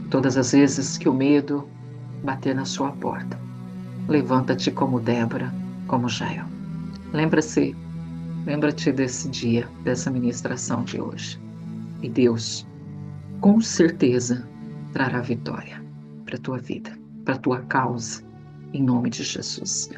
Todas as vezes que o medo bater na sua porta, levanta-te como Débora, como Jael. Lembra-te desse dia, dessa ministração de hoje. E Deus, com certeza, trará vitória para a tua vida, para a tua causa, em nome de Jesus.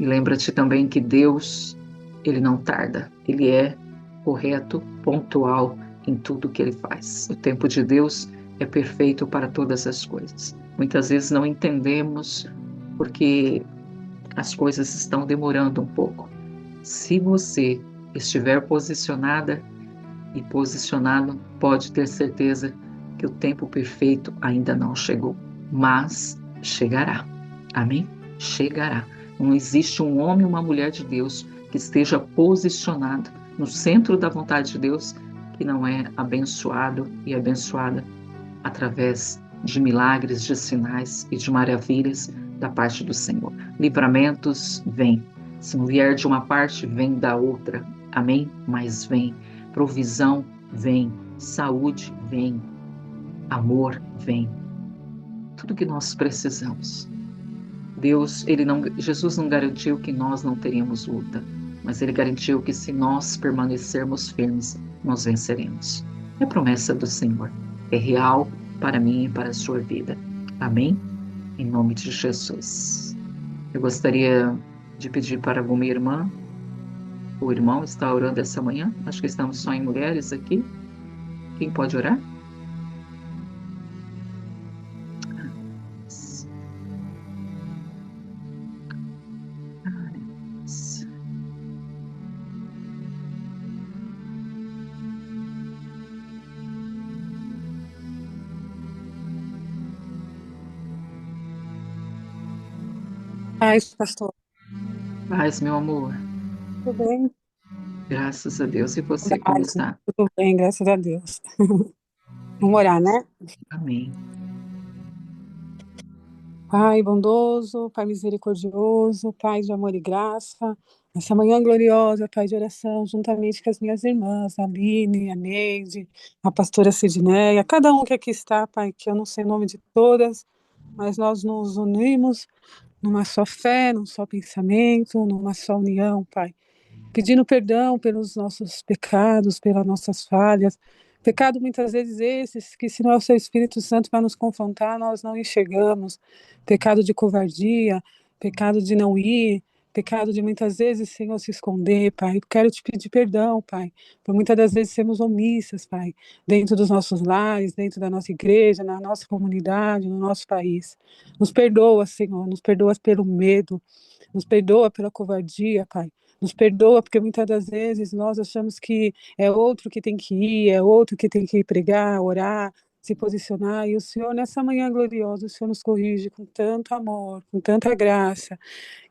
E lembra-te também que Deus, Ele não tarda, Ele é correto, pontual em tudo que Ele faz. O tempo de Deus é perfeito para todas as coisas. Muitas vezes não entendemos porque as coisas estão demorando um pouco. Se você estiver posicionada e posicionado, pode ter certeza que o tempo perfeito ainda não chegou, mas chegará. Amém? Chegará. Não existe um homem ou uma mulher de Deus que esteja posicionado no centro da vontade de Deus que não é abençoado e abençoada através de milagres, de sinais e de maravilhas da parte do Senhor. Livramentos vêm. Se não vier de uma parte, vem da outra. Amém? Mas vem. Provisão vem. Saúde vem. Amor vem. Tudo que nós precisamos. Jesus não garantiu que nós não teríamos luta, mas Ele garantiu que se nós permanecermos firmes, nós venceremos. É promessa do Senhor. É real para mim e para a sua vida. Amém? em nome de Jesus. Eu gostaria de pedir para alguma irmã ou irmão estar orando essa manhã. Acho que estamos só em mulheres aqui. Quem pode orar? Paz, pastor. Paz, meu amor. Tudo bem? Graças a Deus. E você, como está? Tudo bem, graças a Deus. Vamos orar, né? Amém. Pai bondoso, Pai misericordioso, Pai de amor e graça, essa manhã gloriosa, Pai de oração, juntamente com as minhas irmãs, a Aline, a Neide, a pastora Sidneia, cada um que aqui está, Pai, que eu não sei o nome de todas, mas nós nos unimos numa só fé, num só pensamento, numa só união, Pai. Pedindo perdão pelos nossos pecados, pelas nossas falhas. Pecado muitas vezes esses que, se não é o seu Espírito Santo para nos confrontar, nós não enxergamos. Pecado de covardia, pecado de não ir, pecado de muitas vezes, Senhor, se esconder, Pai. Quero te pedir perdão, Pai, por muitas das vezes sermos omissas, Pai, dentro dos nossos lares, dentro da nossa igreja, na nossa comunidade, no nosso país. Nos perdoa, Senhor, nos perdoa pelo medo, nos perdoa pela covardia, Pai. Nos perdoa, porque muitas das vezes nós achamos que é outro que tem que ir, é outro que tem que pregar, orar, se posicionar, e o Senhor, nessa manhã gloriosa, o Senhor nos corrige com tanto amor, com tanta graça.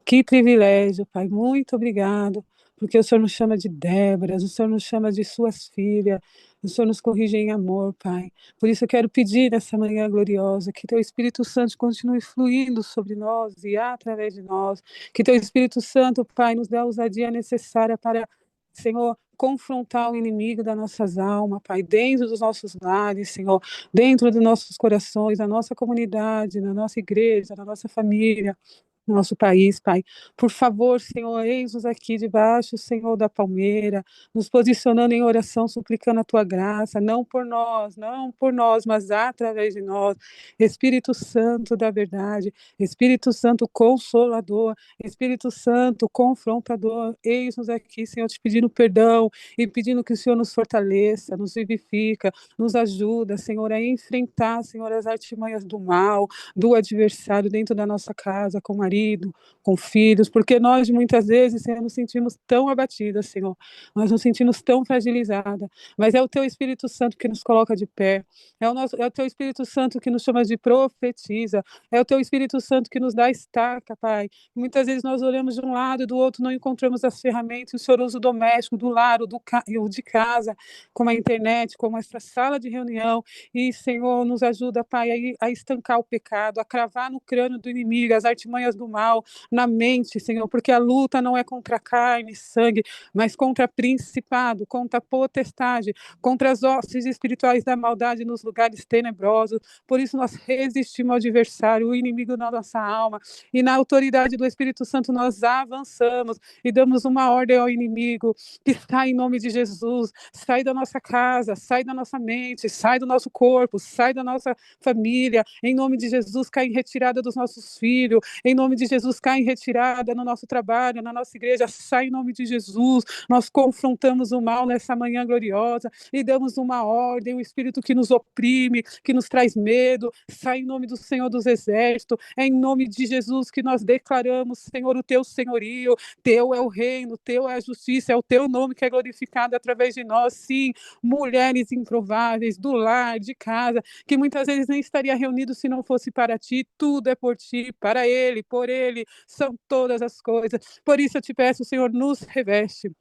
Que privilégio, Pai, muito obrigado, porque o Senhor nos chama de Déboras, o Senhor nos chama de suas filhas, o Senhor nos corrige em amor, Pai. Por isso eu quero pedir nessa manhã gloriosa que Teu Espírito Santo continue fluindo sobre nós e através de nós, que Teu Espírito Santo, Pai, nos dê a ousadia necessária para, Senhor, confrontar o inimigo das nossas almas, Pai, dentro dos nossos lares, Senhor, dentro dos nossos corações, na nossa comunidade, na nossa igreja, na nossa família, no nosso país, Pai. Por favor, Senhor, eis-nos aqui debaixo, Senhor, da palmeira, nos posicionando em oração, suplicando a Tua graça, não por nós, mas através de nós. Espírito Santo da verdade, Espírito Santo consolador, Espírito Santo confrontador, eis-nos aqui, Senhor, te pedindo perdão e pedindo que o Senhor nos fortaleça, nos vivifica, nos ajuda, Senhor, a enfrentar, Senhor, as artimanhas do mal, do adversário dentro da nossa casa, com o marido, com filhos, porque nós muitas vezes, Senhor, nos sentimos tão abatidas, Senhor, nós nos sentimos tão fragilizadas, mas é o Teu Espírito Santo que nos coloca de pé, é o Teu Espírito Santo que nos chama de profetiza, é o Teu Espírito Santo que nos dá estaca, Pai. Muitas vezes nós olhamos de um lado e do outro, não encontramos as ferramentas, o Senhor usa o doméstico, do lar, o de casa, como a internet, como essa sala de reunião, e, Senhor, nos ajuda, Pai, a estancar o pecado, a cravar no crânio do inimigo as artimanhas do mal, na mente, Senhor, porque a luta não é contra carne e sangue, mas contra principado, contra potestade, contra as hostes espirituais da maldade nos lugares tenebrosos. Por isso nós resistimos ao adversário, o inimigo da nossa alma, e na autoridade do Espírito Santo nós avançamos e damos uma ordem ao inimigo, que sai em nome de Jesus, sai da nossa casa, sai da nossa mente, sai do nosso corpo, sai da nossa família, em nome de Jesus, cai em retirada dos nossos filhos, em nome de Jesus, cai em retirada no nosso trabalho, na nossa igreja, sai em nome de Jesus. Nós confrontamos o mal nessa manhã gloriosa e damos uma ordem, o espírito que nos oprime, que nos traz medo, sai em nome do Senhor dos Exércitos, é em nome de Jesus que nós declaramos, Senhor, o Teu senhorio, Teu é o reino, Teu é a justiça, é o Teu nome que é glorificado através de nós, sim, mulheres improváveis, do lar, de casa, que muitas vezes nem estaria reunido se não fosse para Ti, tudo é por Ti, para Ele, por Ele, são todas as coisas. Por isso eu te peço, Senhor, nos reveste,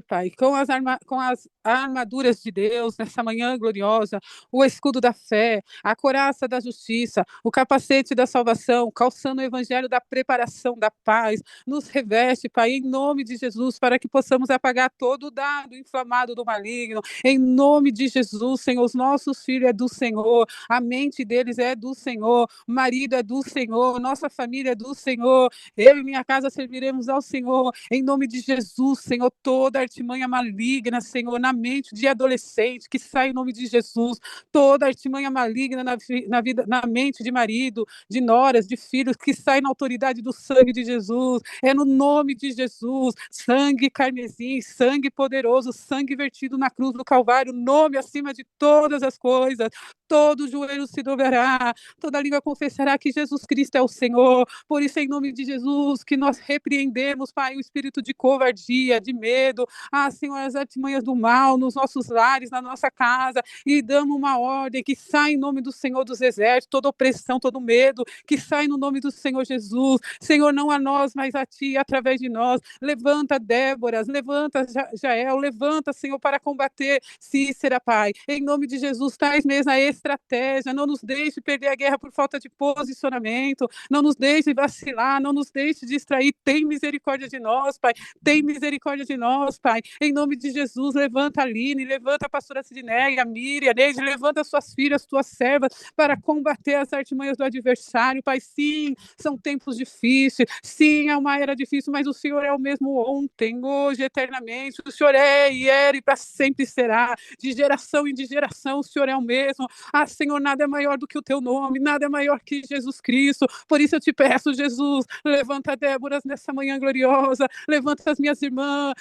Pai, com as armaduras de Deus nessa manhã gloriosa, o escudo da fé, a couraça da justiça, o capacete da salvação, calçando o evangelho da preparação da paz. Nos reveste, Pai, em nome de Jesus, para que possamos apagar todo o dardo inflamado do maligno. Em nome de Jesus, Senhor, os nossos filhos é do Senhor, a mente deles é do Senhor, o marido é do Senhor, nossa família é do Senhor, eu e minha casa serviremos ao Senhor. Em nome de Jesus, Jesus, Senhor, toda artimanha maligna, Senhor, na mente de adolescente, que sai em nome de Jesus, toda artimanha maligna na vida, na mente de marido, de noras, de filhos, que sai na autoridade do sangue de Jesus, é no nome de Jesus, sangue carmesim, sangue poderoso, sangue vertido na cruz do Calvário, nome acima de todas as coisas, todo joelho se dobrará, toda língua confessará que Jesus Cristo é o Senhor. Por isso, em nome de Jesus, que nós repreendemos, Pai, o espírito de covardia, de medo, Senhor, as artimanhas do mal nos nossos lares, na nossa casa, e damos uma ordem que sai em nome do Senhor dos Exércitos, toda opressão, todo medo, que sai no nome do Senhor Jesus. Senhor, não a nós, mas a Ti, através de nós. Levanta Déboras, levanta Jael, levanta, Senhor, para combater Cícera, Pai. Em nome de Jesus, traz mesmo a estratégia, não nos deixe perder a guerra por falta de posicionamento, não nos deixe vacilar, não nos deixe distrair. Tem misericórdia de nós, Pai. Tem misericórdia de nós, Pai. Em nome de Jesus, levanta a Aline, levanta a pastora Sidneia, a Miriam, a Neide, levanta suas filhas, tuas servas, para combater as artimanhas do adversário, Pai. Sim, são tempos difíceis, sim, é uma era difícil, mas o Senhor é o mesmo ontem, hoje, eternamente. O Senhor é e era e para sempre será. De geração em geração, o Senhor é o mesmo. Senhor, nada é maior do que o teu nome, nada é maior que Jesus Cristo. Por isso eu te peço, Jesus, levanta Déboras nessa manhã gloriosa, levanta as minhas irmãs,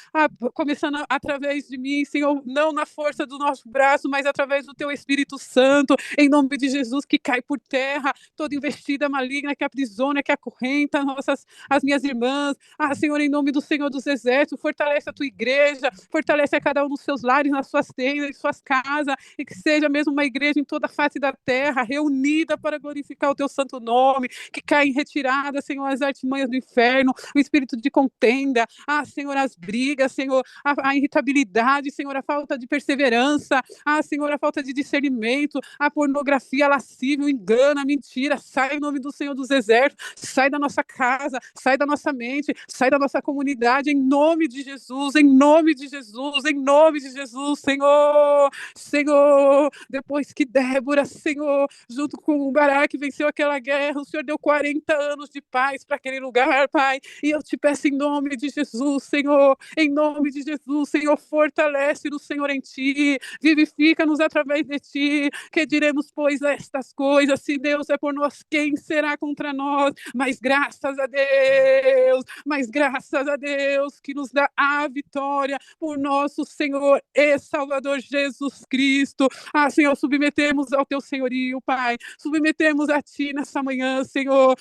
começando através de mim, Senhor, não na força do nosso braço, mas através do teu Espírito Santo, em nome de Jesus, que cai por terra toda investida maligna que aprisiona, que acorrenta as minhas irmãs. Senhor, em nome do Senhor dos Exércitos, fortalece a tua igreja, fortalece a cada um nos seus lares, nas suas tendas, em suas casas, e que seja mesmo uma igreja em toda a face da terra, reunida para glorificar o teu santo nome, que caia em retirada, Senhor, as artimanhas do inferno, o espírito de contenda, Senhor, as brigas, Senhor, a irritabilidade, Senhor, a falta de perseverança, Senhor, a falta de discernimento, a pornografia, a lascívia, o engano, a mentira, sai em nome do Senhor dos Exércitos, sai da nossa casa, sai da nossa mente, sai da nossa comunidade, em nome de Jesus, em nome de Jesus, em nome de Jesus, Senhor, Senhor, depois que Débora, Senhor, junto com o Baraque, venceu aquela guerra, o Senhor deu 40 anos de paz para aquele lugar, Pai, e eu te peço em nome de Jesus, Senhor, em nome de Jesus, Senhor, fortalece-nos, Senhor, em Ti, vivifica-nos através de Ti, que diremos, pois, estas coisas, se Deus é por nós, quem será contra nós? Mas graças a Deus, que nos dá a vitória por nosso Senhor e Salvador Jesus Cristo. Senhor, submetemos ao teu senhorio, Pai, submetemos a Ti nessa manhã, Senhor,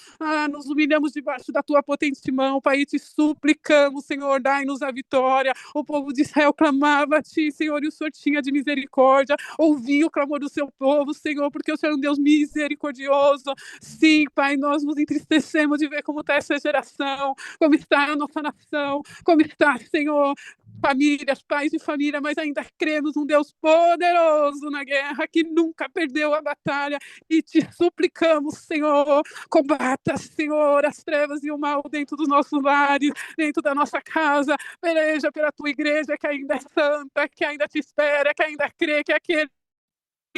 nos humilhamos debaixo da Tua potente mão, Pai, e Te suplicamos, Senhor, dai-nos a vitória. O povo de Israel clamava a Ti, Senhor, e o Senhor tinha de misericórdia, ouvi o clamor do seu povo, Senhor, porque o Senhor é um Deus misericordioso. Sim, Pai, nós nos entristecemos de ver como está essa geração, como está a nossa nação, como está, Senhor, famílias, pais de família, mas ainda cremos um Deus poderoso na guerra, que nunca perdeu a batalha, e te suplicamos, Senhor, combata, Senhor, as trevas e o mal dentro dos nossos lares, dentro da nossa casa, peleja pela tua igreja que ainda é santa, que ainda te espera, que ainda crê que aquele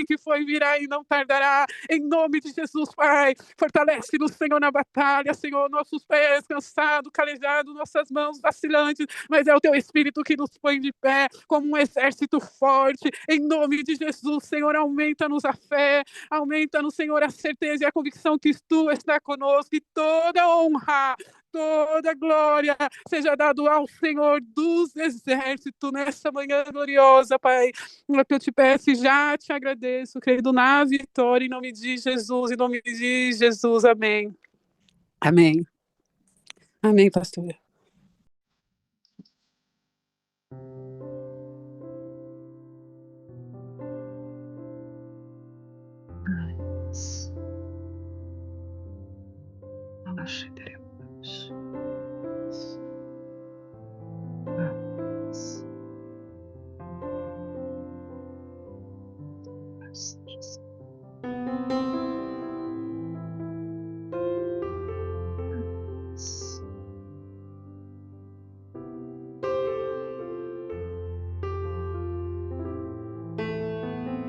que foi virá e não tardará, em nome de Jesus, Pai, fortalece-nos, Senhor, na batalha, Senhor, nossos pés cansados, calejados, nossas mãos vacilantes, mas é o teu Espírito que nos põe de pé, como um exército forte, em nome de Jesus, Senhor, aumenta-nos a fé, aumenta-nos, Senhor, a certeza e a convicção que Tu está conosco, e toda honra, toda glória seja dado ao Senhor dos Exércitos nessa manhã gloriosa, Pai. O que eu te peço e já te agradeço, crendo na vitória, em nome de Jesus, em nome de Jesus, amém. Amém. Amém, pastora.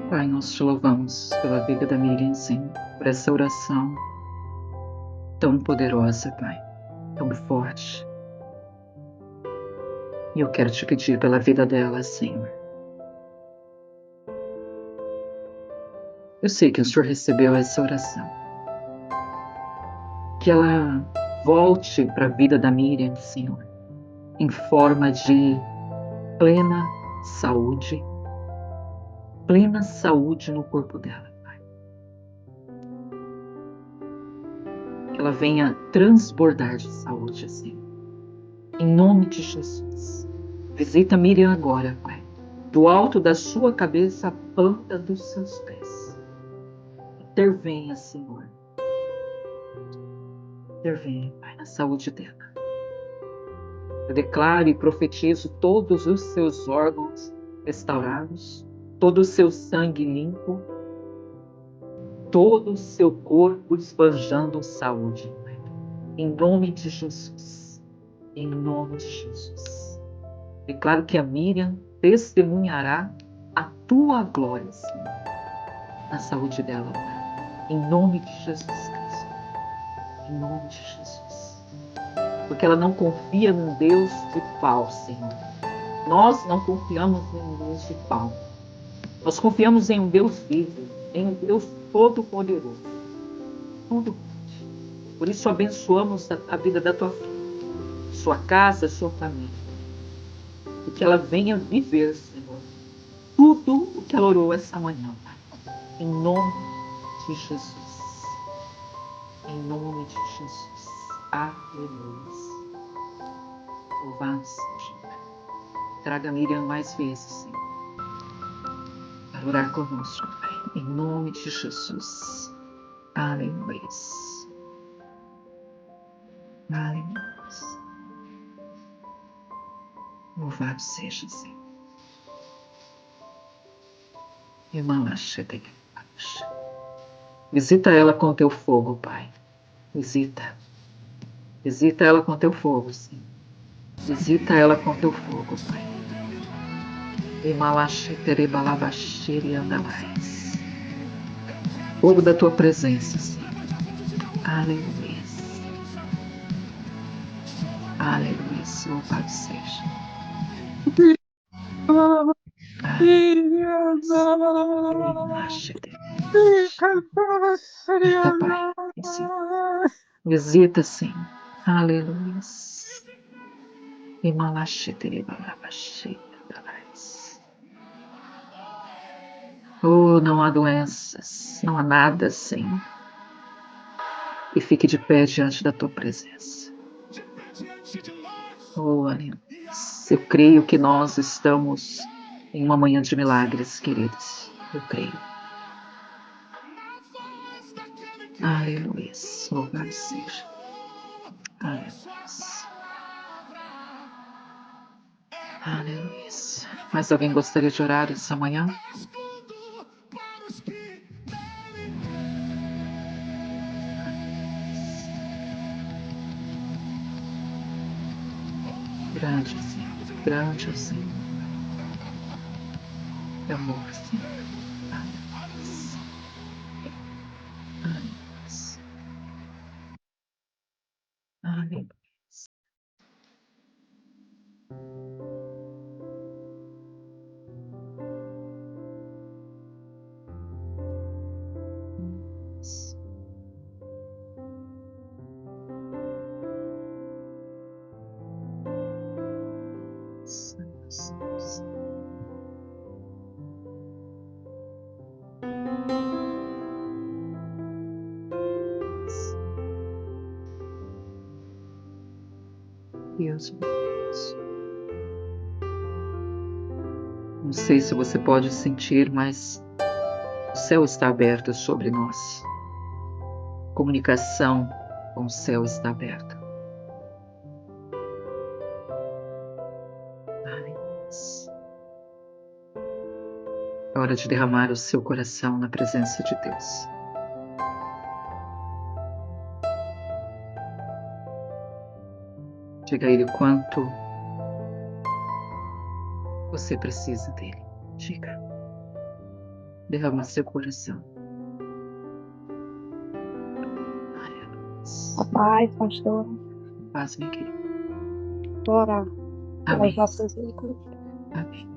Pai, nós te louvamos pela vida da Miriam, Senhor, por essa oração tão poderosa, Pai, tão forte. E eu quero te pedir pela vida dela, Senhor. Eu sei que o Senhor recebeu essa oração. Que ela volte para a vida da Miriam, Senhor, em forma de plena saúde no corpo dela, Pai. Que ela venha transbordar de saúde, Senhor. Em nome de Jesus. Visita Miriam agora, Pai. Do alto da sua cabeça à planta dos seus pés. Intervenha, Senhor. Intervenha, Pai, na saúde dela. Eu declaro e profetizo todos os seus órgãos restaurados, todo o seu sangue limpo, todo o seu corpo esbanjando saúde. Em nome de Jesus. Em nome de Jesus. Declaro que a Miriam testemunhará a tua glória, Senhor, na saúde dela, Pai. Em nome de Jesus Cristo. Em nome de Jesus. Porque ela não confia num Deus de pau, Senhor. Nós não confiamos em um Deus de pau. Nós confiamos em um Deus vivo, em um Deus todo-poderoso. Tudo. Por isso abençoamos a vida da tua filha, sua casa, sua família. E que ela venha viver, Senhor, tudo o que ela orou essa manhã, Pai. Em nome de Jesus. Em nome de Jesus. Aleluia. Louvado seja, Pai. Traga Miriam mais vezes, Senhor, para orar conosco, Pai. Em nome de Jesus. Aleluia. Aleluia. Louvado seja, Senhor. Irmã Lacheteia. Visita ela com teu fogo, Pai. Visita. Visita ela com teu fogo, Senhor. Visita ela com teu fogo, Pai. Fogo da tua presença, Senhor. Aleluia. Aleluia. Louvado seja. Visita, Senhor. Aleluia. Oh, não há doenças, não há nada, Senhor, que fique de pé diante da tua presença. Oh, aleluia. Eu creio que nós estamos em uma manhã de milagres, queridos. Eu creio. Aleluia. Louvado seja. Aleluia. Aleluia. Mais alguém gostaria de orar essa manhã? Grande, Senhor. Grande, Senhor. Que amor, Senhor. Aleluia. Aleluia. Deus, meu Deus. Não sei se você pode sentir, mas o céu está aberto sobre nós. Comunicação com o céu está aberta. É hora de derramar o seu coração na presença de Deus. Diga a Ele o quanto você precisa dele. Diga. Derrama seu coração. A paz, pastor. Paz, minha querida. Vou orar. pelas Amém. nossas vidas. Amém.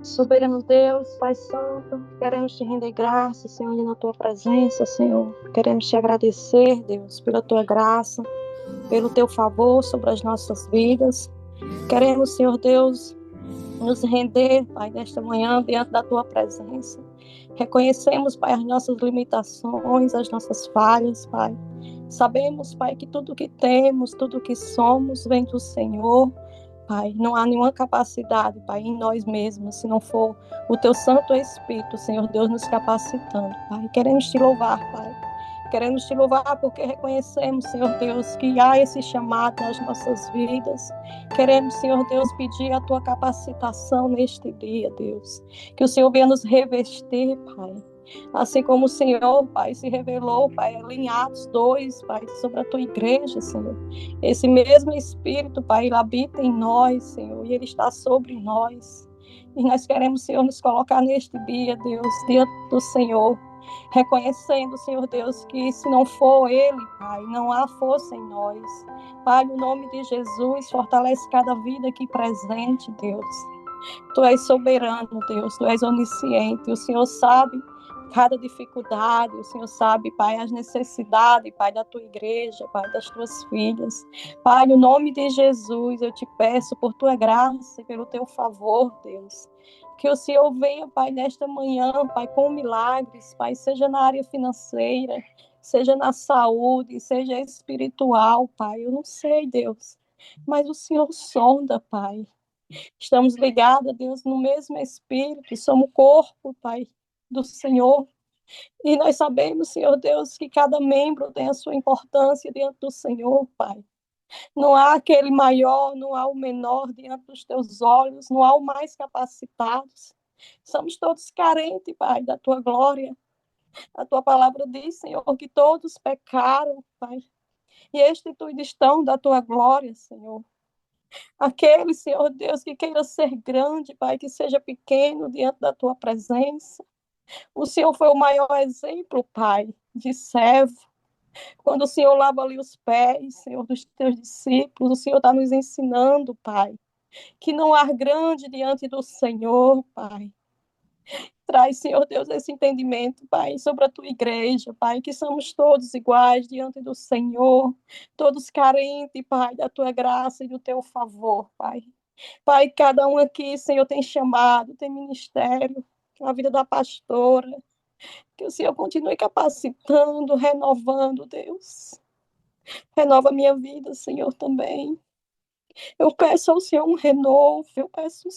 Soberano Deus, Pai Santo, queremos te render graças, Senhor, na tua presença, Senhor. Queremos te agradecer, Deus, pela tua graça, pelo teu favor sobre as nossas vidas. Queremos, Senhor Deus, nos render, Pai, nesta manhã, diante da tua presença. Reconhecemos, Pai, as nossas limitações, as nossas falhas, Pai. Sabemos, Pai, que tudo que temos, tudo que somos, vem do Senhor. Pai, não há nenhuma capacidade, Pai, em nós mesmos, se não for o Teu Santo Espírito, Senhor Deus, nos capacitando, Pai. Queremos Te louvar, Pai. Queremos Te louvar porque reconhecemos, Senhor Deus, que há esse chamado nas nossas vidas. Queremos, Senhor Deus, pedir a Tua capacitação neste dia, Deus. Que o Senhor venha nos revestir, Pai. Assim como o Senhor, Pai, se revelou, Pai, em Atos 2, Pai, sobre a Tua igreja, Senhor. Esse mesmo Espírito, Pai, ele habita em nós, Senhor, e Ele está sobre nós. E nós queremos, Senhor, nos colocar neste dia, Deus, diante do Senhor, reconhecendo, Senhor Deus, que se não for Ele, Pai, não há força em nós. Pai, no nome de Jesus, fortalece cada vida aqui presente, Deus. Tu és soberano, Deus, Tu és onisciente, o Senhor sabe cada dificuldade, o Senhor sabe, Pai, as necessidades, Pai, da Tua igreja, Pai, das Tuas filhas. Pai, no nome de Jesus, eu te peço por Tua graça e pelo Teu favor, Deus. Que o Senhor venha, Pai, nesta manhã, Pai, com milagres, Pai, seja na área financeira, seja na saúde, seja espiritual, Pai. Eu não sei, Deus, mas o Senhor sonda, Pai. Estamos ligados, Deus, no mesmo Espírito, somos corpo, Pai, do Senhor. E nós sabemos, Senhor Deus, que cada membro tem a sua importância diante do Senhor, Pai. Não há aquele maior, não há o menor diante dos teus olhos, não há o mais capacitados. Somos todos carentes, Pai, da tua glória. A tua palavra diz, Senhor, que todos pecaram, Pai, e destituídos estão da tua glória, Senhor. Aquele, Senhor Deus, que queira ser grande, Pai, que seja pequeno diante da tua presença. O Senhor foi o maior exemplo, Pai, de servo. Quando o Senhor lava ali os pés, Senhor, dos teus discípulos, o Senhor está nos ensinando, Pai, que não há grande diante do Senhor, Pai. Traz, Senhor Deus, esse entendimento, Pai, sobre a tua igreja, Pai, que somos todos iguais diante do Senhor, todos carentes, Pai, da tua graça e do teu favor, Pai. Pai, cada um aqui, Senhor, tem chamado, tem ministério, a vida da pastora, que o Senhor continue capacitando, renovando, Deus. Renova a minha vida, Senhor, também. Eu peço ao Senhor um renovo, eu peço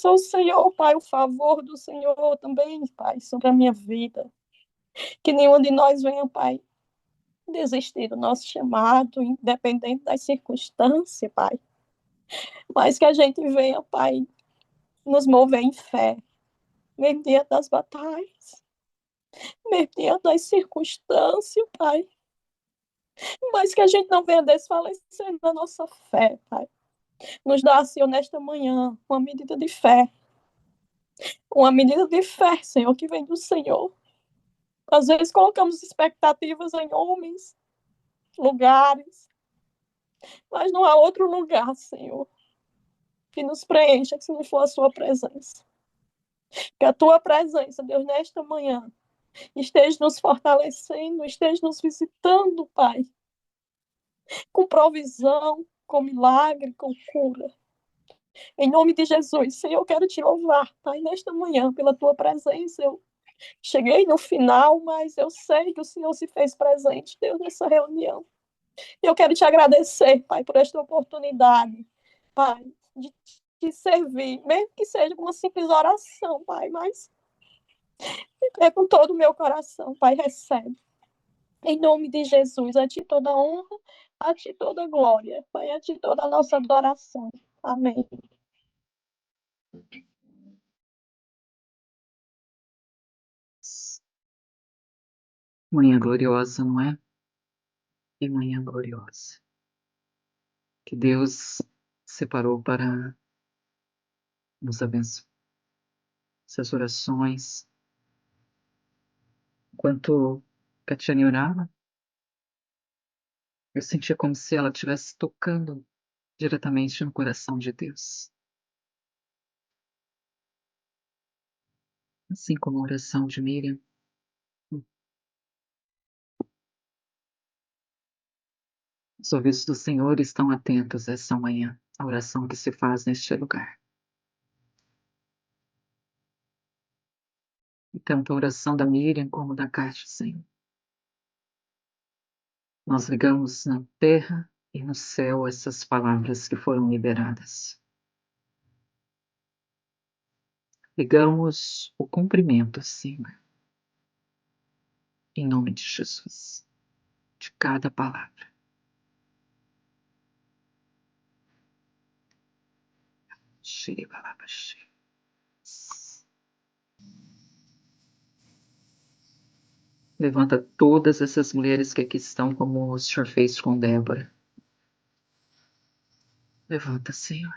ao Senhor, Pai, o favor do Senhor também, Pai, sobre a minha vida. Que nenhum de nós venha, Pai, desistir do nosso chamado, independente das circunstâncias, Pai. Mas que a gente venha, Pai, nos mover em fé, mesmo diante das batalhas, mesmo diante das circunstâncias, Pai. Mas que a gente não venha desfalecer na nossa fé, Pai. Nos dá, Senhor, nesta manhã, uma medida de fé. Uma medida de fé, Senhor, que vem do Senhor. Às vezes colocamos expectativas em homens, lugares, mas não há outro lugar, Senhor, que nos preencha, que se não for a sua presença. Que a tua presença, Deus, nesta manhã, esteja nos fortalecendo, esteja nos visitando, Pai, com provisão, com milagre, com cura. Em nome de Jesus, Senhor, eu quero te louvar, Pai, nesta manhã, pela tua presença. Eu cheguei no final, mas eu sei que o Senhor se fez presente, Deus, nessa reunião. E eu quero te agradecer, Pai, por esta oportunidade, Pai, de te servir, mesmo que seja uma simples oração, Pai, mas é com todo o meu coração, Pai, recebe. Em nome de Jesus, a ti toda honra, a ti toda glória, Pai, a ti toda a nossa adoração. Amém. Manhã gloriosa, não é? E manhã gloriosa. Que Deus separou para nos abençoar. Essas orações. Enquanto Catiane orava, eu sentia como se ela estivesse tocando diretamente no coração de Deus. Assim como a oração de Miriam, os ouvidos do Senhor estão atentos essa manhã à oração que se faz neste lugar. E tanto a oração da Miriam como da Cátia, Senhor. Nós ligamos na terra e no céu essas palavras que foram liberadas. Ligamos o cumprimento, Senhor, em nome de Jesus, de cada palavra. Levanta todas essas mulheres que aqui estão, como o Senhor fez com Débora. Levanta, Senhor.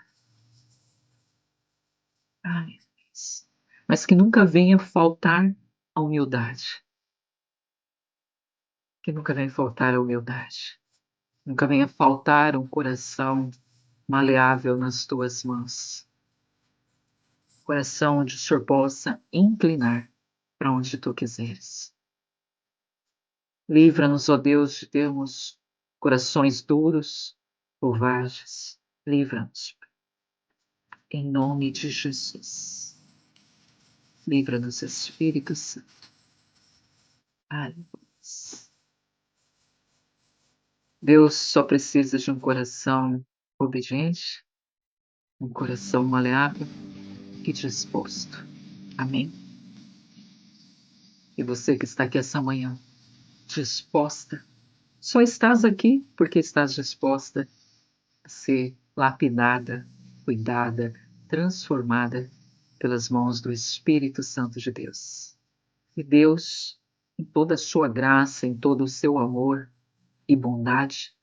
Ai, Deus. Mas que nunca venha faltar a humildade. Que nunca venha faltar a humildade. Nunca venha faltar um coração maleável nas tuas mãos. Coração onde o Senhor possa inclinar para onde tu quiseres. Livra-nos, ó Deus, de termos corações duros, covardes. Livra-nos. Em nome de Jesus. Livra-nos, Espírito Santo. Aleluia. Deus só precisa de um coração obediente, um coração maleável e disposto. Amém? E você que está aqui essa manhã, disposta, só estás aqui porque estás disposta a ser lapidada, cuidada, transformada pelas mãos do Espírito Santo de Deus. E Deus, em toda a sua graça, em todo o seu amor e bondade,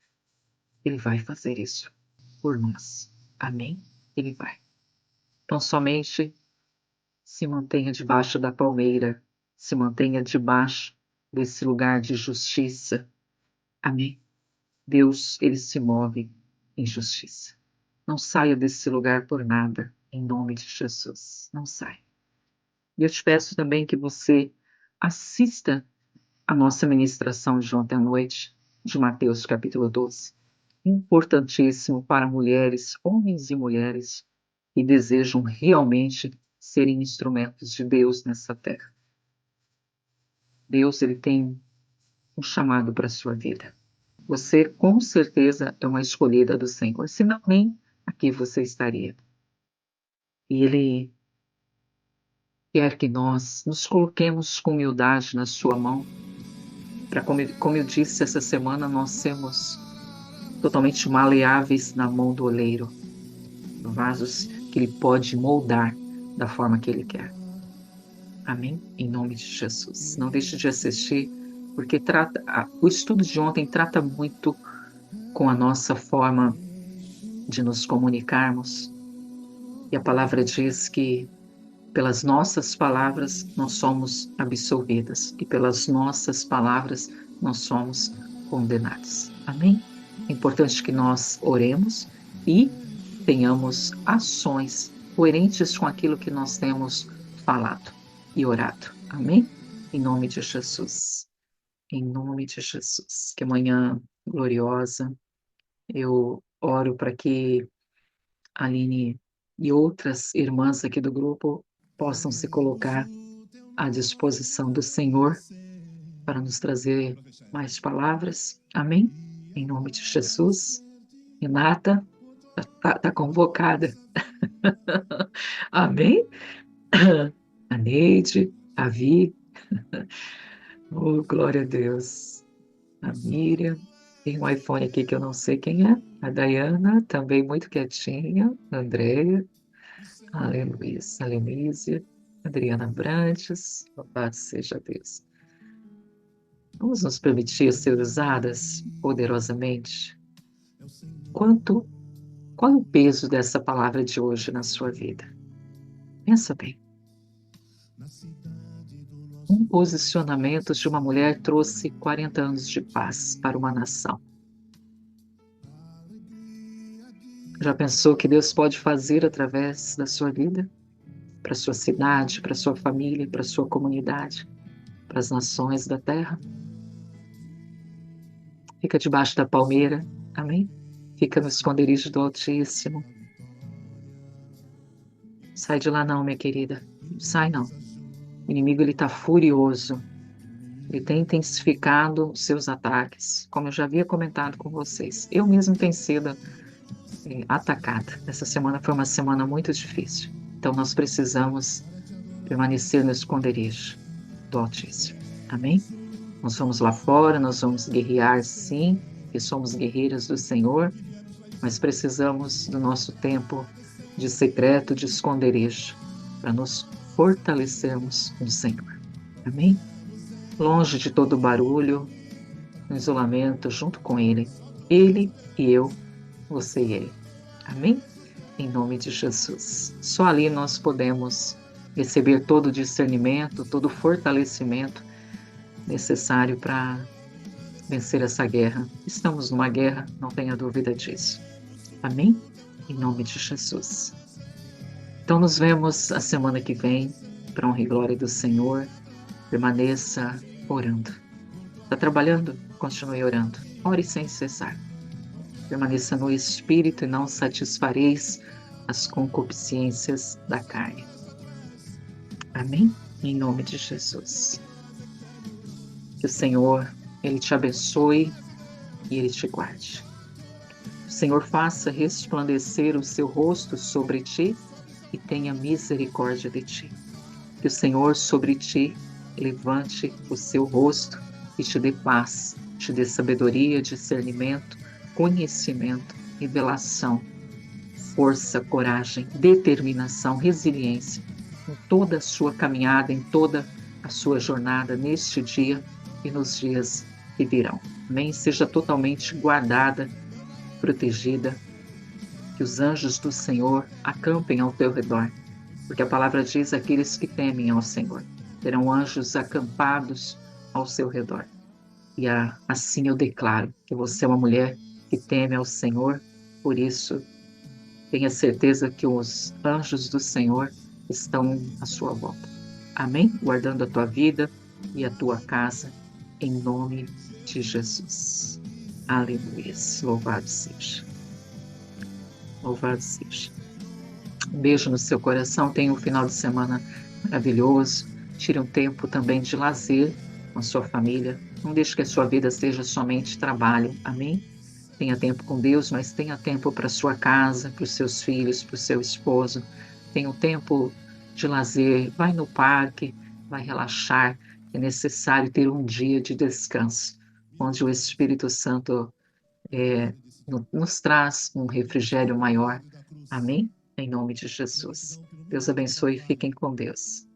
Ele vai fazer isso por nós. Amém? Ele vai. Então somente se mantenha debaixo da palmeira, se mantenha debaixo desse lugar de justiça. Amém? Deus, Ele se move em justiça. Não saia desse lugar por nada, em nome de Jesus. Não saia. E eu te peço também que você assista a nossa ministração de ontem à noite, de Mateus capítulo 12. Importantíssimo para mulheres, homens e mulheres que desejam realmente serem instrumentos de Deus nessa terra. Deus, Ele tem um chamado para a sua vida. Você, com certeza, é uma escolhida do Senhor, senão nem aqui você estaria. E Ele quer que nós nos coloquemos com humildade na sua mão, para, como eu disse essa semana, nós sermos totalmente maleáveis na mão do oleiro, vasos que Ele pode moldar da forma que Ele quer. Amém? Em nome de Jesus. Não deixe de assistir, porque o estudo de ontem trata muito com a nossa forma de nos comunicarmos. E a palavra diz que pelas nossas palavras nós somos absolvidas e pelas nossas palavras nós somos condenados. Amém? É importante que nós oremos e tenhamos ações coerentes com aquilo que nós temos falado e orado. Amém? Em nome de Jesus. Em nome de Jesus. Que amanhã gloriosa. Eu oro para que a Aline e outras irmãs aqui do grupo possam se colocar à disposição do Senhor para nos trazer mais palavras. Amém? Em nome de Jesus. Renata está convocada. Amém? A Neide, a Vi. Oh, glória a Deus. A Miriam. Tem um iPhone aqui que eu não sei quem é. A Dayana, também muito quietinha. A Andréia. Aleluia. A Lenísia. Adriana Brantes. Louvado seja Deus. Vamos nos permitir ser usadas poderosamente. Qual é o peso dessa palavra de hoje na sua vida? Pensa bem. Um posicionamento de uma mulher trouxe 40 anos de paz para uma nação. Já pensou o que Deus pode fazer através da sua vida? Para sua cidade, para sua família, para sua comunidade, para as nações da terra? Fica debaixo da palmeira, amém? Fica no esconderijo do Altíssimo. Sai de lá não, minha querida. Não sai não. O inimigo ele está furioso. Ele tem intensificado seus ataques, como eu já havia comentado com vocês. Eu mesmo tenho sido atacada. Essa semana foi uma semana muito difícil. Então nós precisamos permanecer no esconderijo do Altíssimo. Amém? Nós vamos lá fora, nós vamos guerrear sim, que somos guerreiras do Senhor, mas precisamos do nosso tempo de secreto, de esconderijo, para nos fortalecermos no Senhor. Amém? Longe de todo barulho, no isolamento, junto com Ele. Ele e eu, você e Ele. Amém? Em nome de Jesus. Só ali nós podemos receber todo o discernimento, todo o fortalecimento necessário para vencer essa guerra. Estamos numa guerra, não tenha dúvida disso. Amém? Em nome de Jesus. Então nos vemos a semana que vem, para honra e glória do Senhor. Permaneça orando. Está trabalhando? Continue orando. Ore sem cessar. Permaneça no Espírito e não satisfareis as concupiscências da carne. Amém? Em nome de Jesus. Que o Senhor, Ele te abençoe e Ele te guarde. O Senhor faça resplandecer o seu rosto sobre ti e tenha misericórdia de ti. Que o Senhor sobre ti levante o seu rosto e te dê paz, te dê sabedoria, discernimento, conhecimento, revelação, força, coragem, determinação, resiliência em toda a sua caminhada, em toda a sua jornada neste dia e nos dias que virão. Amém? Seja totalmente guardada, protegida, que os anjos do Senhor acampem ao teu redor, porque a palavra diz: aqueles que temem ao Senhor terão anjos acampados ao seu redor. E assim eu declaro que você é uma mulher que teme ao Senhor, por isso tenha certeza que os anjos do Senhor estão à sua volta. Amém? Guardando a tua vida e a tua casa, em nome de Jesus. Aleluia. Louvado seja. Louvado seja. Um beijo no seu coração. Tenha um final de semana maravilhoso. Tire um tempo também de lazer com a sua família. Não deixe que a sua vida seja somente trabalho. Amém? Tenha tempo com Deus, mas tenha tempo para a sua casa, para os seus filhos, para o seu esposo. Tenha um tempo de lazer. Vai no parque, vai relaxar. É necessário ter um dia de descanso, onde o Espírito Santo nos traz um refrigério maior. Amém? Em nome de Jesus. Deus abençoe e fiquem com Deus.